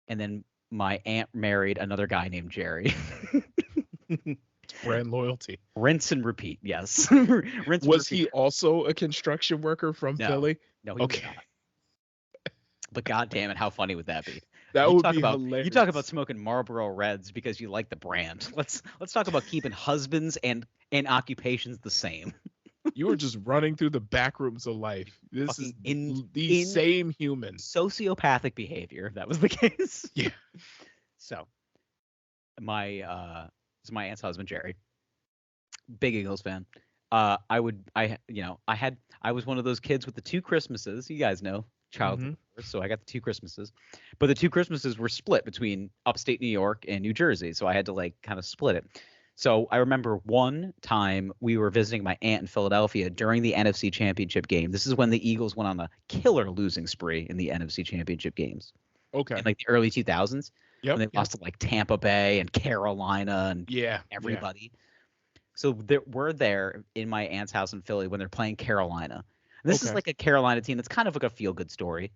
and then my aunt married another guy named Jerry. Brand loyalty. Rinse and repeat. Yes. Rinse Was and he also a construction worker from Philly? No, he was not. But God damn it, how funny would that be? That would be hilarious. You talk about smoking Marlboro Reds because you like the brand. Let's talk about keeping husbands and occupations the same. You were just running through the back rooms of life. This is these same humans. Sociopathic behavior, if that was the case. Yeah. So my aunt's husband, Jerry, big Eagles fan. I was one of those kids with the 2 Christmases. You guys know, childhood. So I got the 2 Christmases, but the 2 Christmases were split between upstate New York and New Jersey. So I had to like kind of split it. So I remember one time we were visiting my aunt in Philadelphia during the NFC Championship game. This is when the Eagles went on a killer losing spree in the NFC Championship games. Okay. In like the early 2000s. Yep. When they lost to like Tampa Bay and Carolina and everybody. Yeah. So we're there in my aunt's house in Philly when they're playing Carolina. And this is like a Carolina team that's kind of like a feel-good story.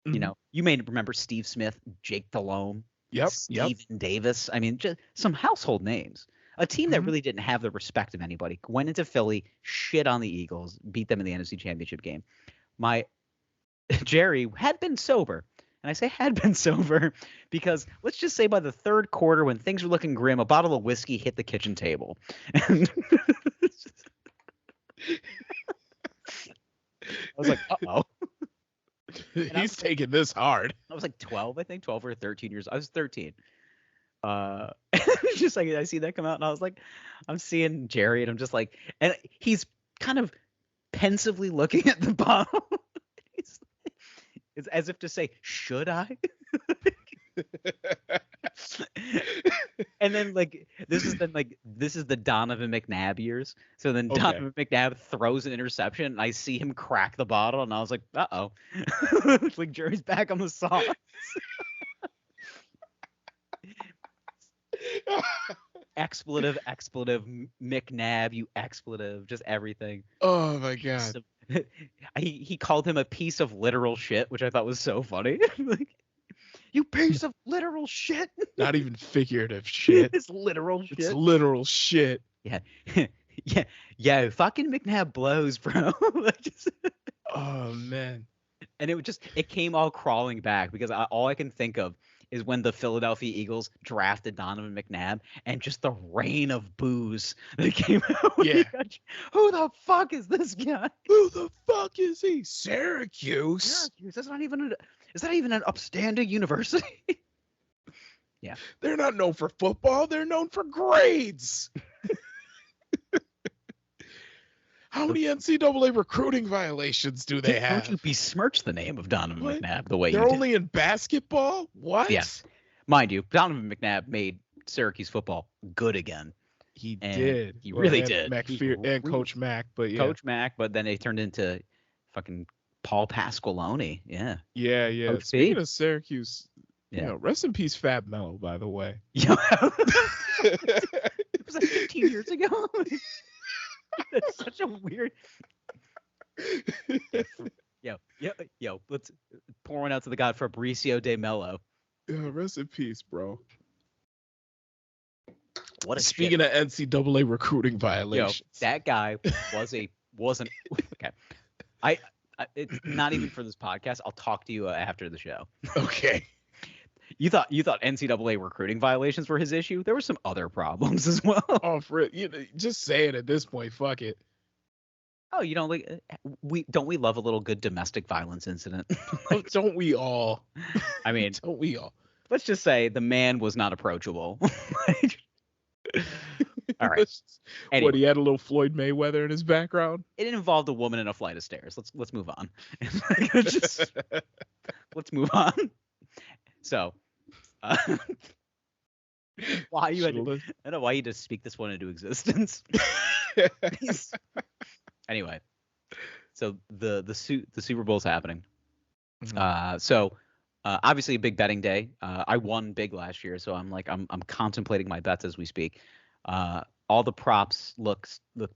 You know, you may remember Steve Smith, Jake Delhomme, Steven Davis. I mean, just some household names. A team that really didn't have the respect of anybody. Went into Philly, shit on the Eagles, beat them in the NFC Championship game. My Jerry had been sober. And I say had been sober because let's just say by the 3rd quarter when things were looking grim, a bottle of whiskey hit the kitchen table. And I was like, uh-oh. He's taking this hard. I was like 12, I think, 12 or 13 years. I was 13. Just like I see that come out and I was like, I'm seeing Jerry and I'm just like, and he's kind of pensively looking at the bottle. It's as if to say, should I? And then this is the Donovan McNabb years. So then Donovan McNabb throws an interception and I see him crack the bottle and I was like, uh-oh. It's like Jerry's back on the sauce. expletive, McNabb, you expletive, just everything. Oh my God. He called him a piece of literal shit, which I thought was so funny. Like, you piece of literal shit. Not even figurative shit. It's literal shit. It's literal shit. Yeah. Yeah. Fucking McNabb blows, bro. Oh man. And it came all crawling back because all I can think of is when the Philadelphia Eagles drafted Donovan McNabb and just the rain of booze that came out. Yeah. Who the fuck is this guy? Who the fuck is he? Syracuse. Is that even an upstanding university? Yeah. They're not known for football. They're known for grades. How many NCAA recruiting violations do they have? Don't you besmirch the name of Donovan What? McNabb the way They're you did. only in basketball? What? Yes. Mind you, Donovan McNabb made Syracuse football good again. He And did. he really and did. And Coach Mack, but yeah. Coach Mack, but then they turned into fucking Paul Pasqualoni. Yeah. Yeah. Coach Speaking P. of Syracuse, Yeah. rest in peace, Fab Melo, by the way. Yo, was that 15 years ago? That's such a weird. Yo, let's pour one out to the god Fabrizio De Mello. Yeah, rest in peace, bro. What a Speaking shit. of NCAA recruiting violations, that guy wasn't okay. I it's not even for this podcast. I'll talk to you after the show. Okay. You thought NCAA recruiting violations were his issue? There were some other problems as well. Oh, for it, just say it at this point. Fuck it. Oh, we love a little good domestic violence incident? Don't we all? I mean, Don't we all? let's just say the man was not approachable. All right. Anyway, What, he had a little Floyd Mayweather in his background? it involved a woman in a flight of stairs. Let's move on. Let's move on. So, why you had to, I don't know why you just speak this one into existence. Anyway, so the Super Bowl's happening. So obviously a big betting day. I won big last year, so I'm contemplating my bets as we speak. All the props look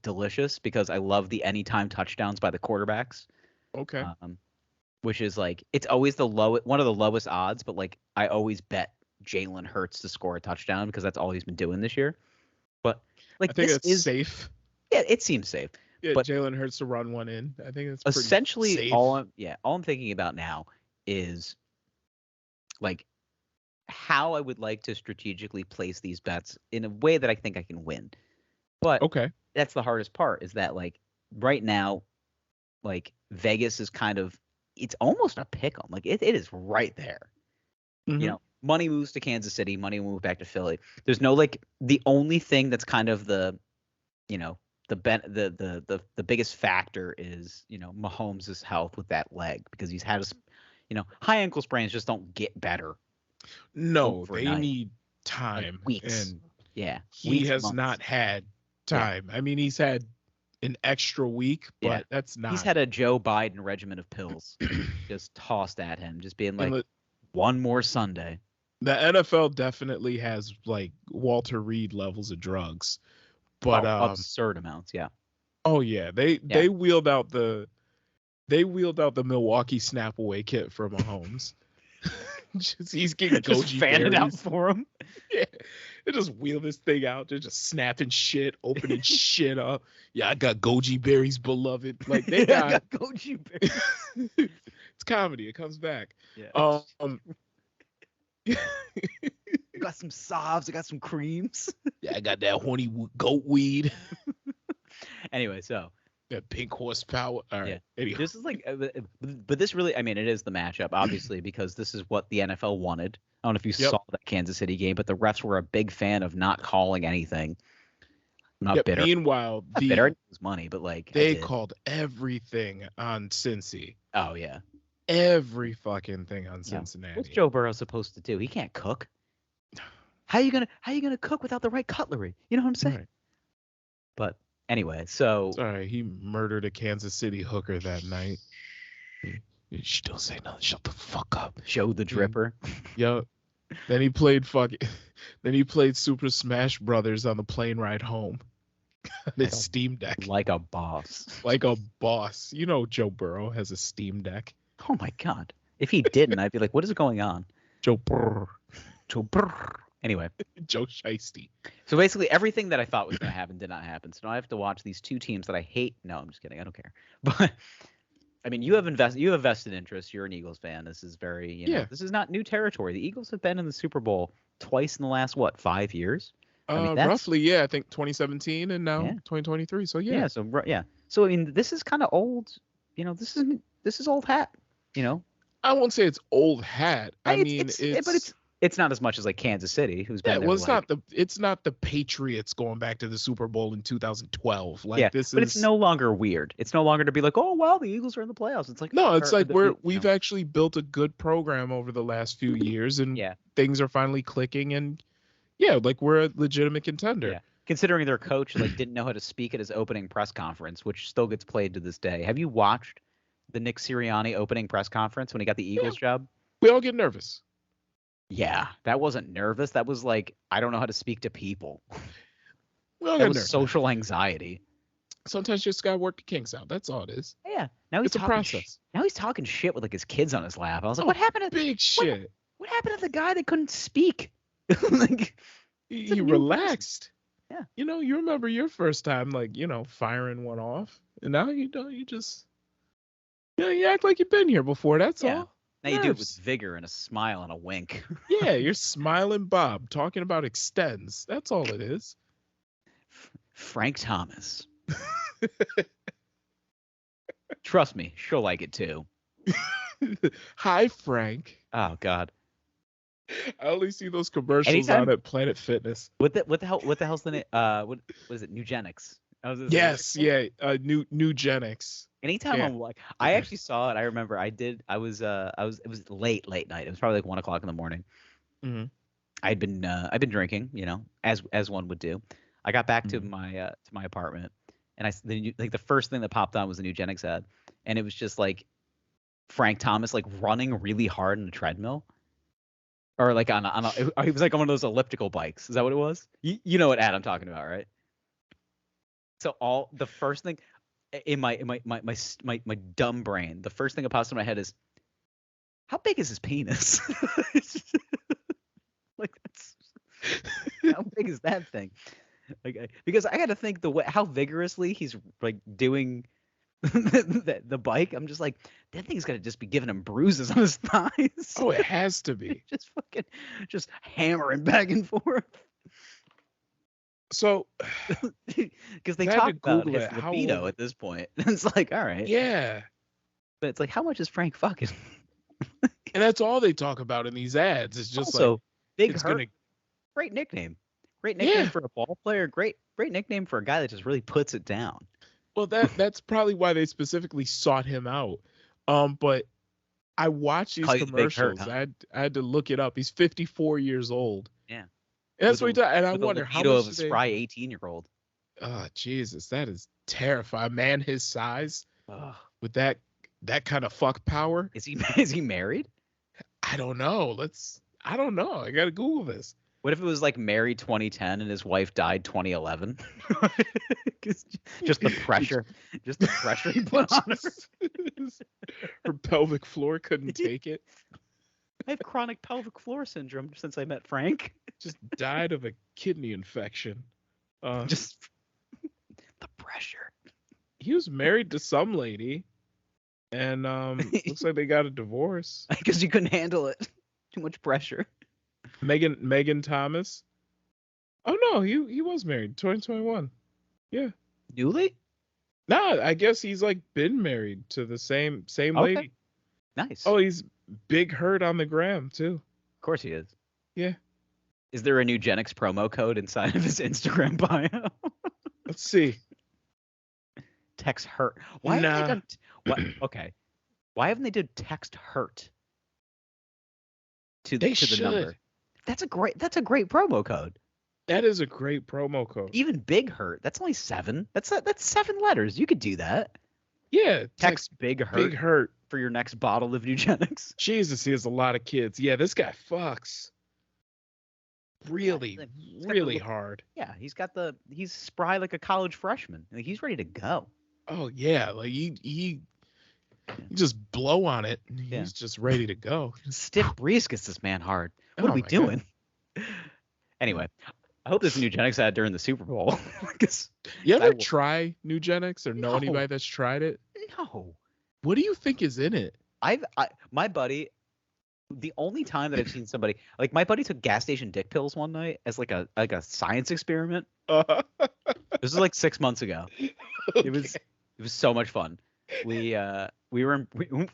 delicious because I love the anytime touchdowns by the quarterbacks. Okay. Which is like, it's always one of the lowest odds, but like I always bet Jalen Hurts to score a touchdown because that's all he's been doing this year. But like, I think this it's safe. Yeah, it seems safe. Yeah, but Jalen Hurts to run one in. I think it's pretty essentially safe. all I'm thinking about now is like how I would like to strategically place these bets in a way that I think I can win. But okay, that's the hardest part, is that like right now, like Vegas is kind of, it's almost a pick 'em. Like it is right there. Mm-hmm. Money moves to Kansas City, money will move back to Philly. There's no like, the only thing that's kind of the biggest factor is, Mahomes' health with that leg, because he's had high ankle sprains just don't get better. No, overnight. they need time. Like weeks. And yeah. he has months. not had time. Yeah. I mean, he's had an extra week, but that's not. He's had a Joe Biden regimen of pills just tossed at him, just being like, one more Sunday. The NFL definitely has like Walter Reed levels of drugs, but absurd amounts. Yeah. Oh yeah, they wheeled out the Milwaukee snap away kit for Mahomes. He's getting goji fan it out for him. Yeah, they just wheel this thing out. They're just snapping shit, opening shit up. Yeah, I got goji berries, beloved. Like they got, I got goji berries. It's comedy. It comes back. Yeah. I got some salves. I got some creams. Yeah, I got that horny goat weed. Anyway, so that pink horsepower. All right. Yeah. Anyway. This is like, but this really, I mean, it is the matchup, obviously, because this is what the NFL wanted. I don't know if you saw that Kansas City game, but the refs were a big fan of not calling anything. I'm not bitter. Meanwhile, bitter. It was money, but like they called everything on Cincy. Oh yeah, every fucking thing on Cincinnati. What's Joe Burrow supposed to do? He can't cook. How you gonna cook without the right cutlery? You know what I'm saying? Right. But anyway, so sorry, he murdered a Kansas City hooker that night. You don't say nothing. Shut the fuck up. Show the dripper. Yo. Then he played Super Smash Brothers on the plane ride home. His Steam Deck. Like a boss. Like a boss. You know Joe Burrow has a Steam Deck. Oh my god. If he didn't, I'd be like, what is going on? Joe Burrow. Anyway. Joe Shiesty. So basically everything that I thought was going to happen did not happen. So now I have to watch these two teams that I hate. No, I'm just kidding. I don't care. But I mean, you have vested interest. You're an Eagles fan. This is very, this is not new territory. The Eagles have been in the Super Bowl twice in the last, 5 years? I mean, roughly, yeah. I think 2017 and now 2023. So yeah. So I mean, this is kind of old. This is old hat. I won't say it's old hat. I mean, it's it's not as much as like Kansas City, who's been there. Well, Like, it's not the Patriots going back to the Super Bowl in 2012. Like yeah, this but is it's no longer weird. It's no longer to be like, oh wow, the Eagles are in the playoffs. It's like no, it's like we've know. actually built a good program over the last few years, and Yeah. things are finally clicking, and yeah, like we're a legitimate contender. Yeah. Considering their coach like didn't know how to speak at his opening press conference, which still gets played to this day. Have you watched the Nick Sirianni opening press conference when he got the Eagles job? We all get nervous. Yeah, that wasn't nervous. That was like, I don't know how to speak to people. We all That get was nervous. social anxiety. Sometimes you just gotta work the kinks out. That's all it is. Yeah. Now he's It's a talking process. now he's talking shit with like his kids on his lap. I was like, what happened to Big shit. what happened to the guy that couldn't speak? Like, it's a He new relaxed. Yeah. You know, you remember your first time, like, firing one off, and now you just, you act like you've been here before. That's Yeah. all. Now you do it with Nerves. vigor and a smile and a wink. Yeah, you're smiling Bob talking about extends. That's all it is. Frank Thomas. Trust me, she'll like it too. Hi, Frank. Oh God. I only see those commercials Anytime- out at Planet Fitness. What the hell's the name? What was it? Eugenics. Yes, yeah. Nugenics. Anytime Yeah. I'm like, I actually saw it. I remember it was late night. It was probably like 1 o'clock in the morning. Mhm. I'd been drinking, as one would do. I got back to Mhm. my apartment, and the first thing that popped on was the Nugenics ad, and it was just like Frank Thomas like running really hard on a treadmill, or like on a he was like on one of those elliptical bikes. Is that what it was? You know what ad I'm talking about, right? So the first thing in my dumb brain, the first thing that pops in my head is, how big is his penis? Like, that's how big is that thing? Like, because I got to think how vigorously he's like doing the bike. I'm just like, that thing's got to just be giving him bruises on his thighs. Oh, it has to be. just hammering back and forth. So, Because they I had talk to about Google his it. How libido old- at this point. It's like, all right, yeah. but it's like, how much is Frank fucking? And that's all they talk about in these ads. It's just Also, Big it's Hurt, gonna great nickname. Great nickname Yeah. for a ball player. Great nickname for a guy that just really puts it down. well that's probably why they specifically sought him out. But I watched these Call you the Big Hurt, commercials. huh? I had to look it up. He's 54 years old. Yeah. And that's With what he does. And I With the wonder how libido much of a do they... spry 18-year-old. Oh, Jesus, that is terrifying. Man his size with that kind of fuck power. Is he married? I don't know. I don't know. I gotta Google this. What if it was like married 2010 and his wife died 2011? Just the pressure he put on her. Her pelvic floor couldn't take it. I have chronic pelvic floor syndrome since I met Frank. Just died of a kidney infection. Just the pressure. He was married to some lady, and looks like they got a divorce. Because you couldn't handle it. Too much pressure. Megan Thomas. Oh no, he was married 2021. Yeah. Newly? Nah, I guess he's like been married to the same Okay. lady. Nice. Oh, he's Big Hurt on the gram too. Of course he is. Yeah. Is there a Nugenics promo code inside of his Instagram bio? Let's see. Text hurt. Why haven't they Nah. done okay. Why haven't they done text hurt to They the number? should. That's a great promo code. That is a great promo code. Even Big Hurt. That's only 7. That's 7 letters. You could do that. Yeah. Text Big Hurt Big Hurt. for your next bottle of Nugenics. Jesus, he has a lot of kids. Yeah, this guy fucks. Really, He's got the really look- hard. Yeah, he's spry like a college freshman. Like, he's ready to go. Oh yeah, like he just blow on it. And Yeah. He's just ready to go. Stiff breeze gets this man hard. What Oh are we my doing? Anyway, I hope this Nugenics ad during the Super Bowl. 'Cause You I ever will- try Nugenics or know No. anybody that's tried it? no, What do you think is in it? my buddy. The only time that I've seen somebody like my buddy took gas station dick pills one night as like a science experiment. This was like 6 months ago. It was so much fun. We were in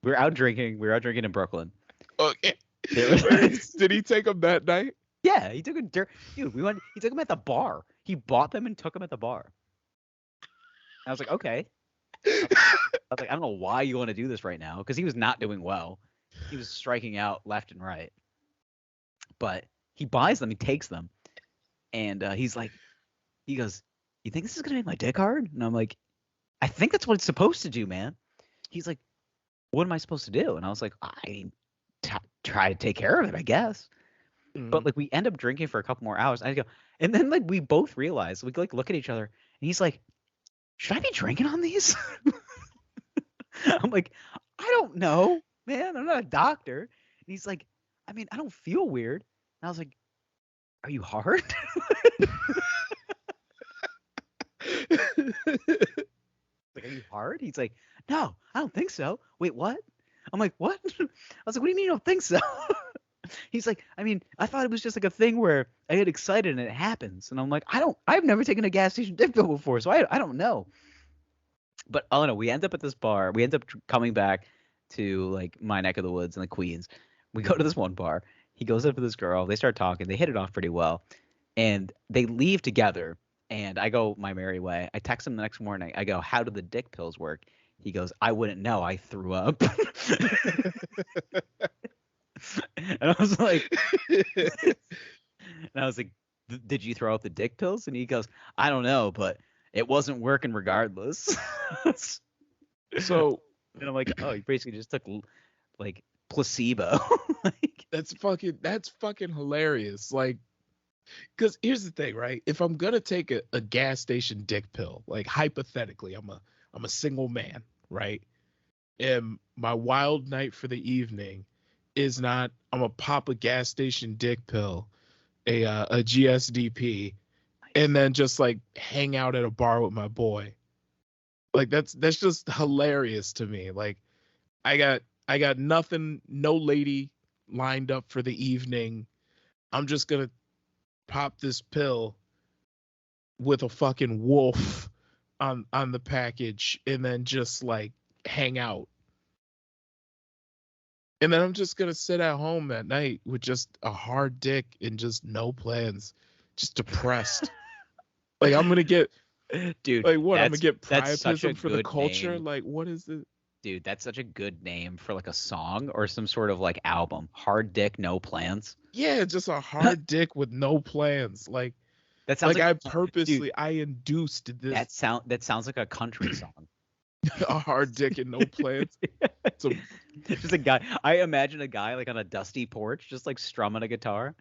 We were out drinking. We were out drinking in Brooklyn. Okay. There was, Did he take him that night? yeah, he took dude. He took him at the bar. He bought them and took them at the bar. I was like, okay. I was like, I don't know why you want to do this right now, because he was not doing well. He was striking out left and right. But he buys them. He takes them, and he goes, "You think this is gonna make my dick hard?" And I'm like, "I think that's what it's supposed to do, man." He's like, "What am I supposed to do?" And I was like, try to take care of it, I guess. But like we end up drinking for a couple more hours. I go, and then like we both realize, we like look at each other, and he's like, "Should I be drinking on these?" I'm like, "I don't know, man. I'm not a doctor." And he's like, "I mean, I don't feel weird." And I was like, "Are you hard?" Like, "Are you hard?" He's like, "No, I don't think so." Wait, what? I'm like, "What?" I was like, "What do you mean you don't think so?" He's like, "I mean, I thought it was just like a thing where I get excited and it happens." And I'm like, I've never taken a gas station dick pill before, so I don't know. But I don't know. We end up at this bar. We end up coming back to like my neck of the woods in the Queens. We go to this one bar. He goes up to this girl. They start talking. They hit it off pretty well, and they leave together. And I go my merry way. I text him the next morning. I go, "How do the dick pills work?" He goes, "I wouldn't know. I threw up." And I was like, "Did you throw out the dick pills?" And he goes, "I don't know, but it wasn't working regardless." So And I'm like, "Oh, you basically just took like placebo." Like, that's fucking hilarious. Like, because here's the thing, right? If I'm gonna take a gas station dick pill, like hypothetically, I'm a single man, right? And my wild night for the evening is not I'm gonna pop a gas station dick pill, a GSDP, and then just like hang out at a bar with my boy. Like that's just hilarious to me. Like I got nothing, no lady lined up for the evening. I'm just gonna pop this pill with a fucking wolf on the package and then just like hang out. And then I'm just gonna sit at home that night with just a hard dick and just no plans, just depressed. Like I'm gonna get, dude, like what? I'm gonna get that's such a priapism for the good culture. name. Like what is it? Dude, that's such a good name for like a song or some sort of like album. Hard Dick, No Plans. Yeah, just a hard dick with no plans. Like That sounds like like I purposely dude, I induced this that sounds like a country song. a hard dick and no plans. So Just a guy. I imagine a guy like on a dusty porch, just like strumming a guitar.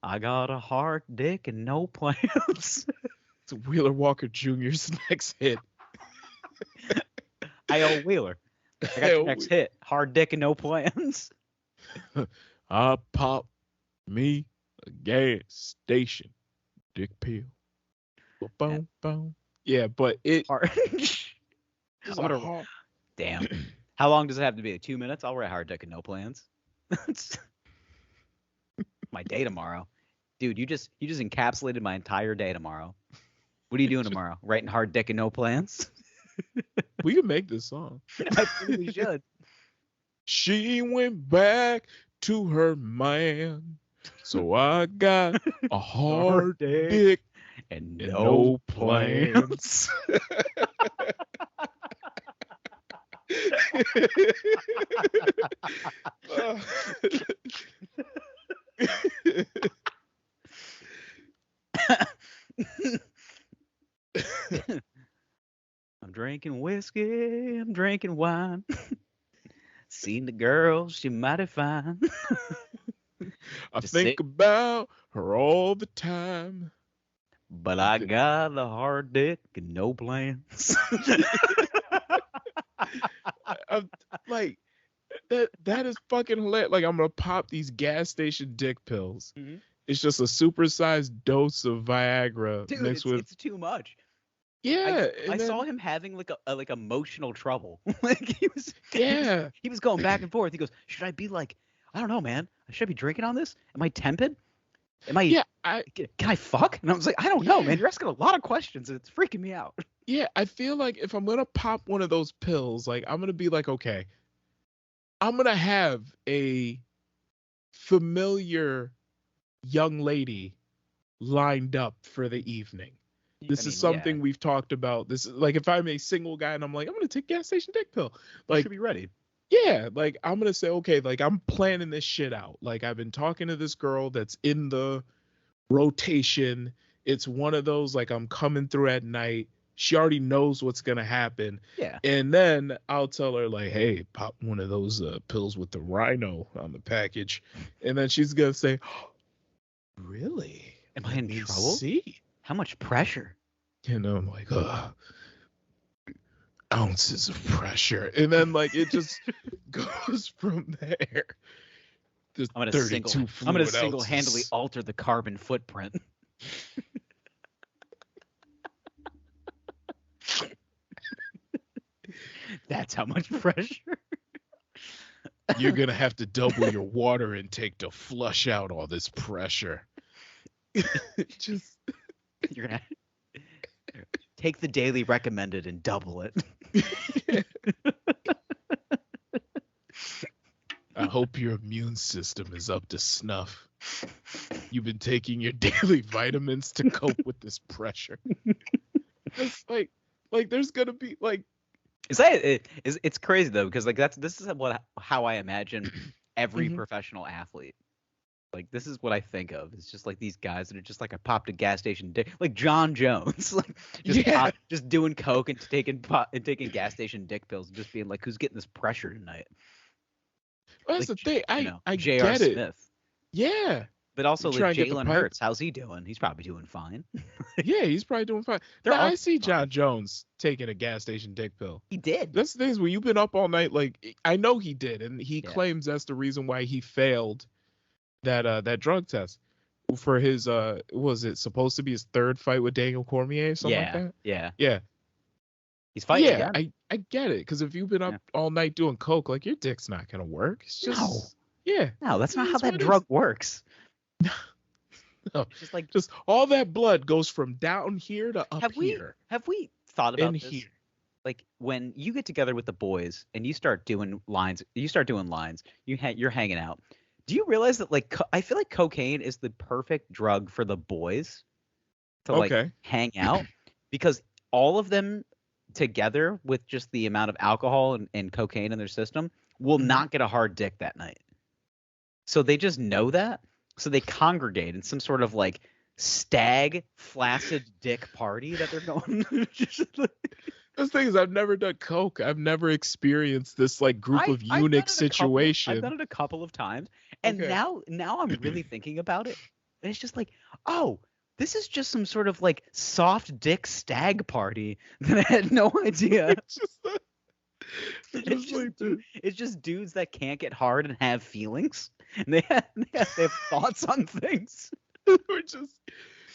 "I got a hard dick and no plans." it's Wheeler Walker Jr.'s next hit. I.O. Wheeler. I got your next hit. Hard dick and no plans. I pop me a gas station dick pill. Boom, boom. Yeah, but it. Hard. It's I'm gonna- a hard- Damn. How long does it have to be? Like 2 minutes? I'll write hard dick and no plans. My day tomorrow. Dude, you just encapsulated my entire day tomorrow. What are you doing tomorrow? Writing hard dick and no plans? We can make this song. I think we should. She went back to her man, so I got a hard dick And and no no plans. I'm drinking whiskey, I'm drinking wine. Seen the girl, she mighty fine. I Just think sit- about her all the time. But I got a hard dick and no plans. I'm like that is fucking hilarious. Like I'm gonna pop these gas station dick pills. Mhm. It's just a supersized dose of Viagra Dude, mixed with it's too much. yeah. I and then- saw him having like a like emotional trouble. Like he was Yeah. he was going back and forth. He goes, "Should I be like, I don't know, man. Should I be drinking on this? Am I tempted? Am I Yeah, can I fuck?" And I was like, "I don't know, man. You're asking a lot of questions and it's freaking me out." I feel like if I'm gonna pop one of those pills, like I'm gonna be like, okay, I'm gonna have a familiar young lady lined up for the evening. This is something we've talked about. This is like if I'm a single guy and I'm like, I'm gonna take gas station dick pill. You Like, should be ready. yeah, like I'm gonna say, okay, like I'm planning this shit out. Like I've been talking to this girl that's in the rotation. It's one of those like I'm coming through at night. She already knows what's gonna happen. Yeah. And then I'll tell her like, hey, pop one of those pills with the rhino on the package. And then she's gonna say, oh, really? Am I in trouble? See? How much pressure? You know, I'm like, ounces of pressure. And then like it just goes from there. I'm gonna single-handedly alter the carbon footprint. That's how much pressure. You're gonna have to double your water intake to flush out all this pressure. Just you're gonna take the daily recommended and double it. I hope your immune system is up to snuff. You've been taking your daily vitamins to cope with this pressure. It's like there's gonna be like. It's crazy though, because like this is how I imagine every professional athlete. Like this is what I think of. It's just like these guys that are just like I popped a gas station dick, like John Jones, like just doing coke and taking gas station dick pills, and just being like, who's getting this pressure tonight? Well, that's like, the thing. I J.R. get it. Smith. Yeah. But also like Jalen Hurts, how's he doing? He's probably doing fine. Yeah, he's probably doing fine. I see John Jones taking a gas station dick pill. He did. That's the thing is when you've been up all night, like I know he did, and he claims that's the reason why he failed that drug test for his was it supposed to be his third fight with Daniel Cormier or something like that? Yeah. He's fighting. Yeah, I get it, because if you've been up all night doing coke, like your dick's not gonna work. It's just no, that's not how that drug works. No, just all that blood goes from down here to up here. Have we thought about this? Here. Like when you get together with the boys and you start doing lines, you're hanging out. Do you realize that like I feel like cocaine is the perfect drug for the boys to like hang out, because all of them together with just the amount of alcohol and cocaine in their system will not get a hard dick that night. So they just know that. So they congregate in some sort of like stag flaccid dick party that they're going. The thing is, I've never done coke. I've never experienced this like group of eunuch situation. I've done it a couple of times, and now I'm really thinking about it. And it's just like, oh, this is just some sort of like soft dick stag party that I had no idea. It's just dudes that can't get hard and have feelings, and they have thoughts on things. Or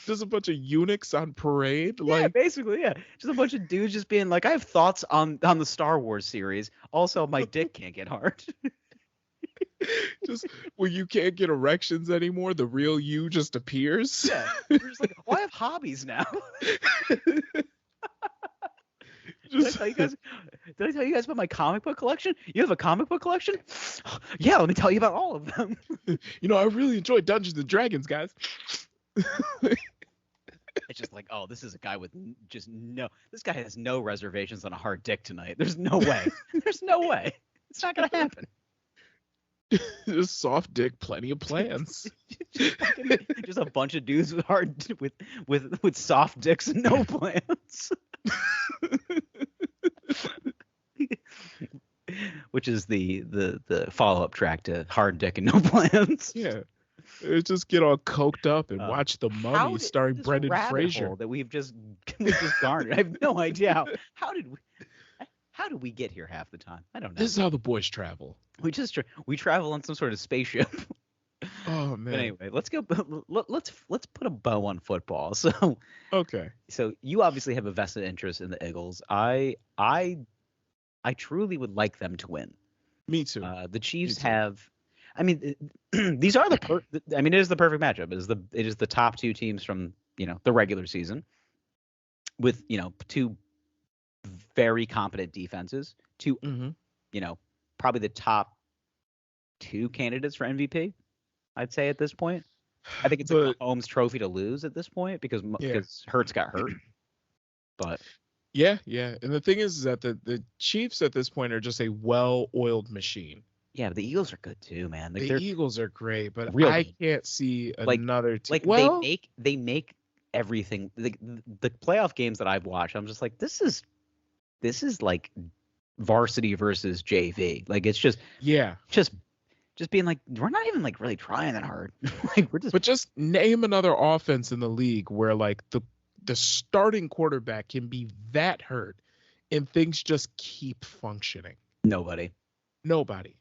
just a bunch of eunuchs on parade. Yeah, basically, yeah. Just a bunch of dudes just being like, I have thoughts on the Star Wars series. Also, my dick can't get hard. Just when you can't get erections anymore, the real you just appears. Yeah, you're just like, oh, I have hobbies now. Did I tell you guys about my comic book collection? You have a comic book collection? Yeah, let me tell you about all of them. You know, I really enjoy Dungeons and Dragons, guys. It's just like, oh, this is a guy with this guy has no reservations on a hard dick tonight. There's no way. There's no way. It's not going to happen. Just soft dick, plenty of plans. just a bunch of dudes with soft dicks and no plans. Which is the follow-up track to Hard Dick and No Plans. Yeah. Just get all coked up and watch The Mummy starring Brendan Fraser. That we've just garnered. I have no idea how did we get here half the time? I don't know. This is how the boys travel. We travel on some sort of spaceship. Oh man. But anyway, let's put a bow on football. So okay. So you obviously have a vested interest in the Eagles. I truly would like them to win. Me too. The Chiefs have. I mean, these are it is the perfect matchup. It is the top two teams from the regular season, with two very competent defenses, two probably the top two candidates for MVP. I'd say at this point. I think it's a But Mahomes trophy to lose at this point because yeah, Hurts got hurt. But yeah. And the thing is that the Chiefs at this point are just a well-oiled machine. yeah, the Eagles are good too, man. Like The they're Eagles are great, but real I good. can't see Like another team. like Well, they make everything. The playoff games that I've watched, I'm just like, this is like varsity versus JV. Like it's yeah. just being like, we're not even like really trying that hard. Like we're just But just name another offense in the league where like the starting quarterback can be that hurt and things just keep functioning. nobody. Nobody.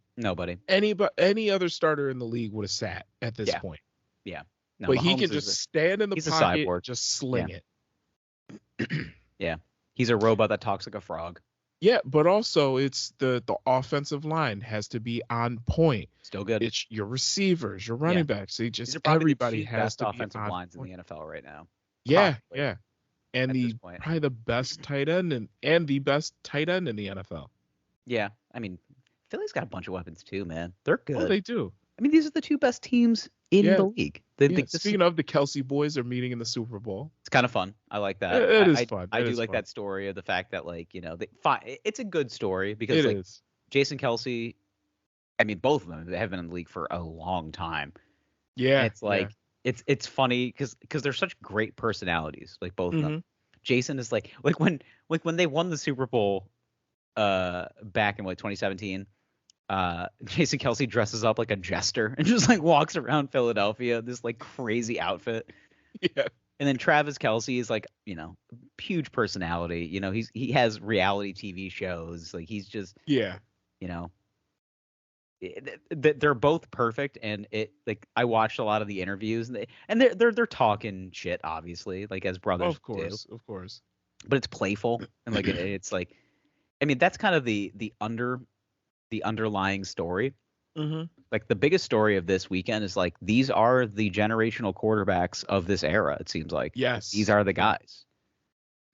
Any other starter in the league would have sat at this Yeah. point. Yeah. No, But he Mahomes can is just a, stand in the he's a pocket, cyborg. and just sling it. Yeah. He's a robot that talks like a frog. Yeah, but also it's the offensive line has to be on point. Still good. It's your receivers, your running backs. They These just are probably everybody the two has best to be offensive on lines point. in the NFL right now. Yeah, Possibly, yeah. And at this point. probably the best tight end and the best tight end in the NFL. Yeah. I mean, Philly's got a bunch of weapons too, man. They're good. Oh, they do. I mean, these are the two best teams in Yeah. the league. Speaking of, the Kelsey boys are meeting in the Super Bowl. It's kind of fun. I like that. It is fun. I It do is like fun. that story of the fact that, like, you know, it's a good story because It like is. Jason Kelsey, I mean, both of them they have been in the league for a long time. Yeah. And it's like it's funny because they're such great personalities, like both of them. Jason is like when they won the Super Bowl back in 2017. Jason Kelsey dresses up like a jester and just like walks around Philadelphia, this like crazy outfit. Yeah. And then Travis Kelsey is like, you know, huge personality. You know, he has reality TV shows. Like he's just, Yeah. you know, they're both perfect. And it like I watched a lot of the interviews and they're talking shit, obviously, like as brothers do. Of course. But it's playful and like it's like, I mean, that's kind of the underlying story. Like the biggest story of this weekend is like these are the generational quarterbacks of this era. It seems like Yes. these are the guys.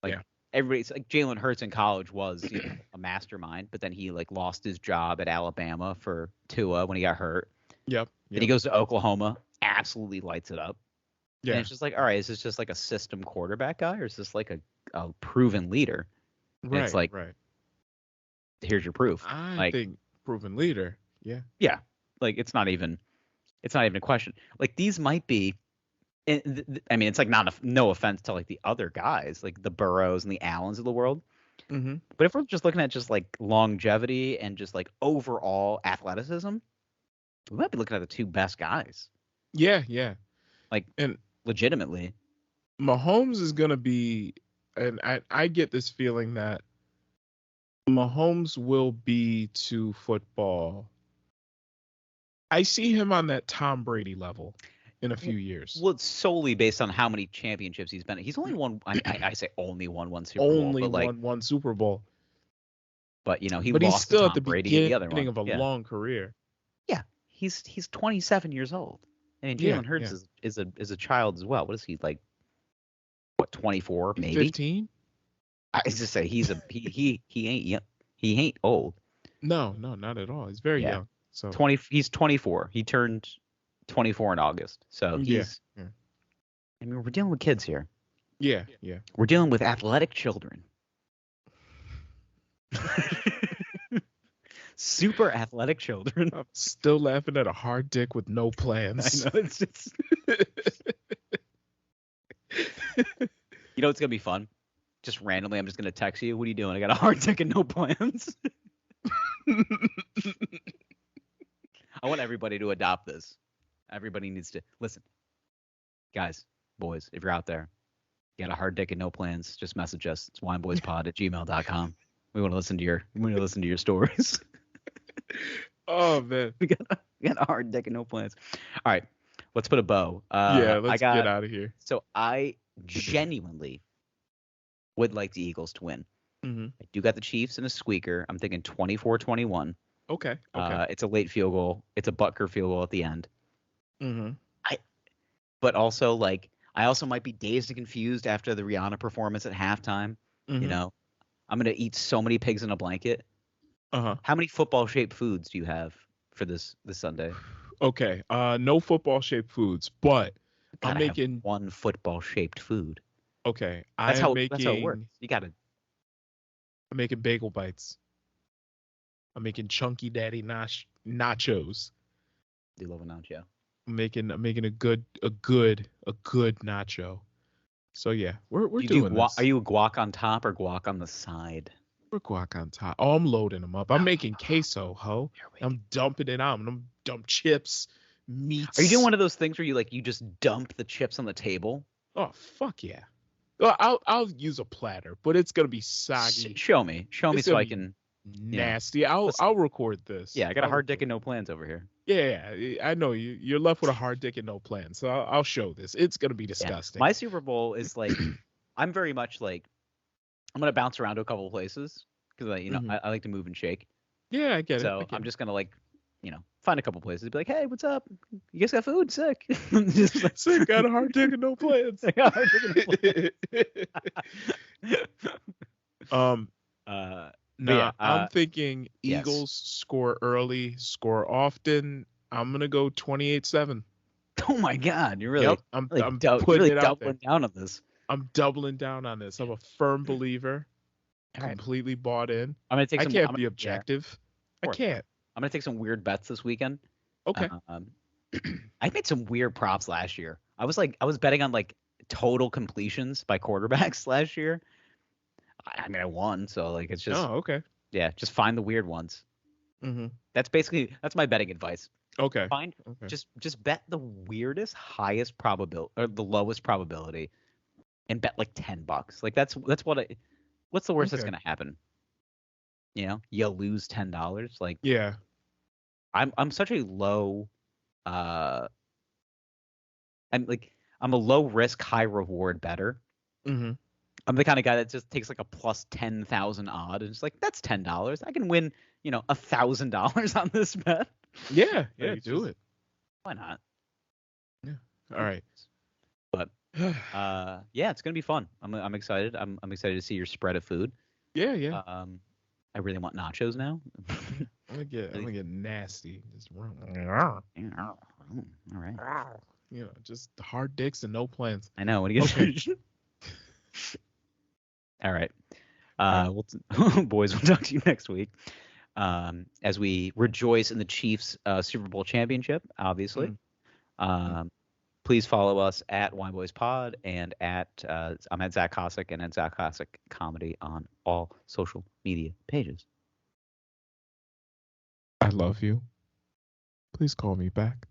Like Yeah. everybody's like Jalen Hurts in college was a mastermind, but then he like lost his job at Alabama for Tua when he got hurt. Yep. Then he goes to Oklahoma, absolutely lights it up. Yeah. And it's just like, all right, is this just like a system quarterback guy, or is this like a proven leader? And Right. it's like, right. here's your proof. I like, think proven leader. Yeah. yeah, like it's not even a question. Like these might be. I mean, it's like no offense to like the other guys, like the Burrows and the Allens of the world. But if we're just looking at just like longevity and just like overall athleticism, we might be looking at the two best guys. Yeah. Yeah. Like, and legitimately, Mahomes is gonna be, and I get this feeling that Mahomes will be to football. I see him on that Tom Brady level in a few years. Well, it's solely based on how many championships he's been in. He's only won. I say only won one Super Bowl. Only but like, won one Super Bowl. But you know, But lost he's still to at Tom the Brady in the other beginning one. of a long career. Yeah, he's 27 years old. I mean, Jalen Hurts is a child as well. What is he like? What, 24 maybe? 15? I just say he ain't young. He ain't old. No, not at all. He's very young. So he's 24. He turned 24 in August. So he's. Yeah. I mean, we're dealing with kids here. Yeah. We're dealing with athletic children. Super athletic children. I'm still laughing at a hard dick with no plans. I know, it's just. You know, it's gonna be fun. Just randomly, I'm just gonna text you. What are you doing? I got a hard dick and no plans. I want everybody to adopt this. Everybody needs to listen. Guys, boys, if you're out there, you got a hard dick and no plans, just message us. It's wineboyspod@gmail.com. We want to listen to your stories. Oh man, we got a hard dick and no plans. All right, let's put a bow. Let's get out of here. So I genuinely would like the Eagles to win. Mm-hmm. I do got the Chiefs in a squeaker. I'm thinking 24-21. Okay. It's a late field goal. It's a Butker field goal at the end. Mm-hmm. But also, like, I also might be dazed and confused after the Rihanna performance at halftime. Mm-hmm. You know, I'm gonna eat so many pigs in a blanket. Uh-huh. How many football-shaped foods do you have for this Sunday? Okay. No football shaped foods, but I'm Gotta have making. one football shaped food. Okay, I That's am how it works. making. You gotta I'm making bagel bites. I'm making chunky daddy nachos. do love a nacho. I'm making a good nacho. So yeah, we're You do doing guac? this. Are you a guac on top or guac on the side? We're guac on top. Oh, I'm loading them up. I'm making queso, ho. I'm dumping it out. I'm dump chips, meats. Are you doing one of those things where you just dump the chips on the table? Oh fuck yeah. Well, I'll use a platter, but it's gonna be soggy. Show me It's so gonna I be can. nasty. I'll record this. Yeah, I got a I'll hard dick record. and no plans over here. Yeah, I know you. You're left with a hard dick and no plan. So I'll show this. It's gonna be Yeah. disgusting. My Super Bowl is like, I'm very much like, I'm gonna bounce around to a couple of places because I like to move and shake. Yeah, I get it. So I'm just gonna find a couple places, be like, hey, what's up? You guys got food? Sick. Just like, Sick, got a hard dick and no plans. I got a hard dick and no plans. Nah, yeah, I'm thinking yes. Eagles score early, score often. I'm gonna go 28-7. Oh my God, you're really, Yep, I'm putting it out there. doubling down on this. I'm doubling down on this. I'm a firm believer. All right. Completely bought in. I'm gonna take I some. can't be objective. I can't. I'm gonna take some weird bets this weekend. Okay. I made some weird props last year. I was betting on like total completions by quarterbacks last year. I mean, I won, so like it's just. Oh, okay. Yeah, just find the weird ones. Mm-hmm. That's my betting advice. Okay. Just bet the weirdest, highest probability or the lowest probability, and bet like $10. Like that's what's the worst that's gonna happen? You lose $10. Like yeah. I'm such a low I'm a low risk, high reward bettor. Mm-hmm. I'm the kind of guy that just takes like a plus 10,000 odd and it's like that's $10. I can win, $1,000 on this bet. Yeah, Like, do it. Why not? Yeah. All right. But yeah, it's gonna be fun. I'm excited. I'm excited to see your spread of food. Yeah. I really want nachos now. I'm gonna get nasty. Just All right. just hard dicks and no plans. I know. What do you Okay. All right. Boys, we'll talk to you next week. As we rejoice in the Chiefs Super Bowl championship, obviously. Please follow us at WineBoysPod and I'm at Zach Cossack and at Zach Cossack Comedy on all social media pages. I love you. Please call me back.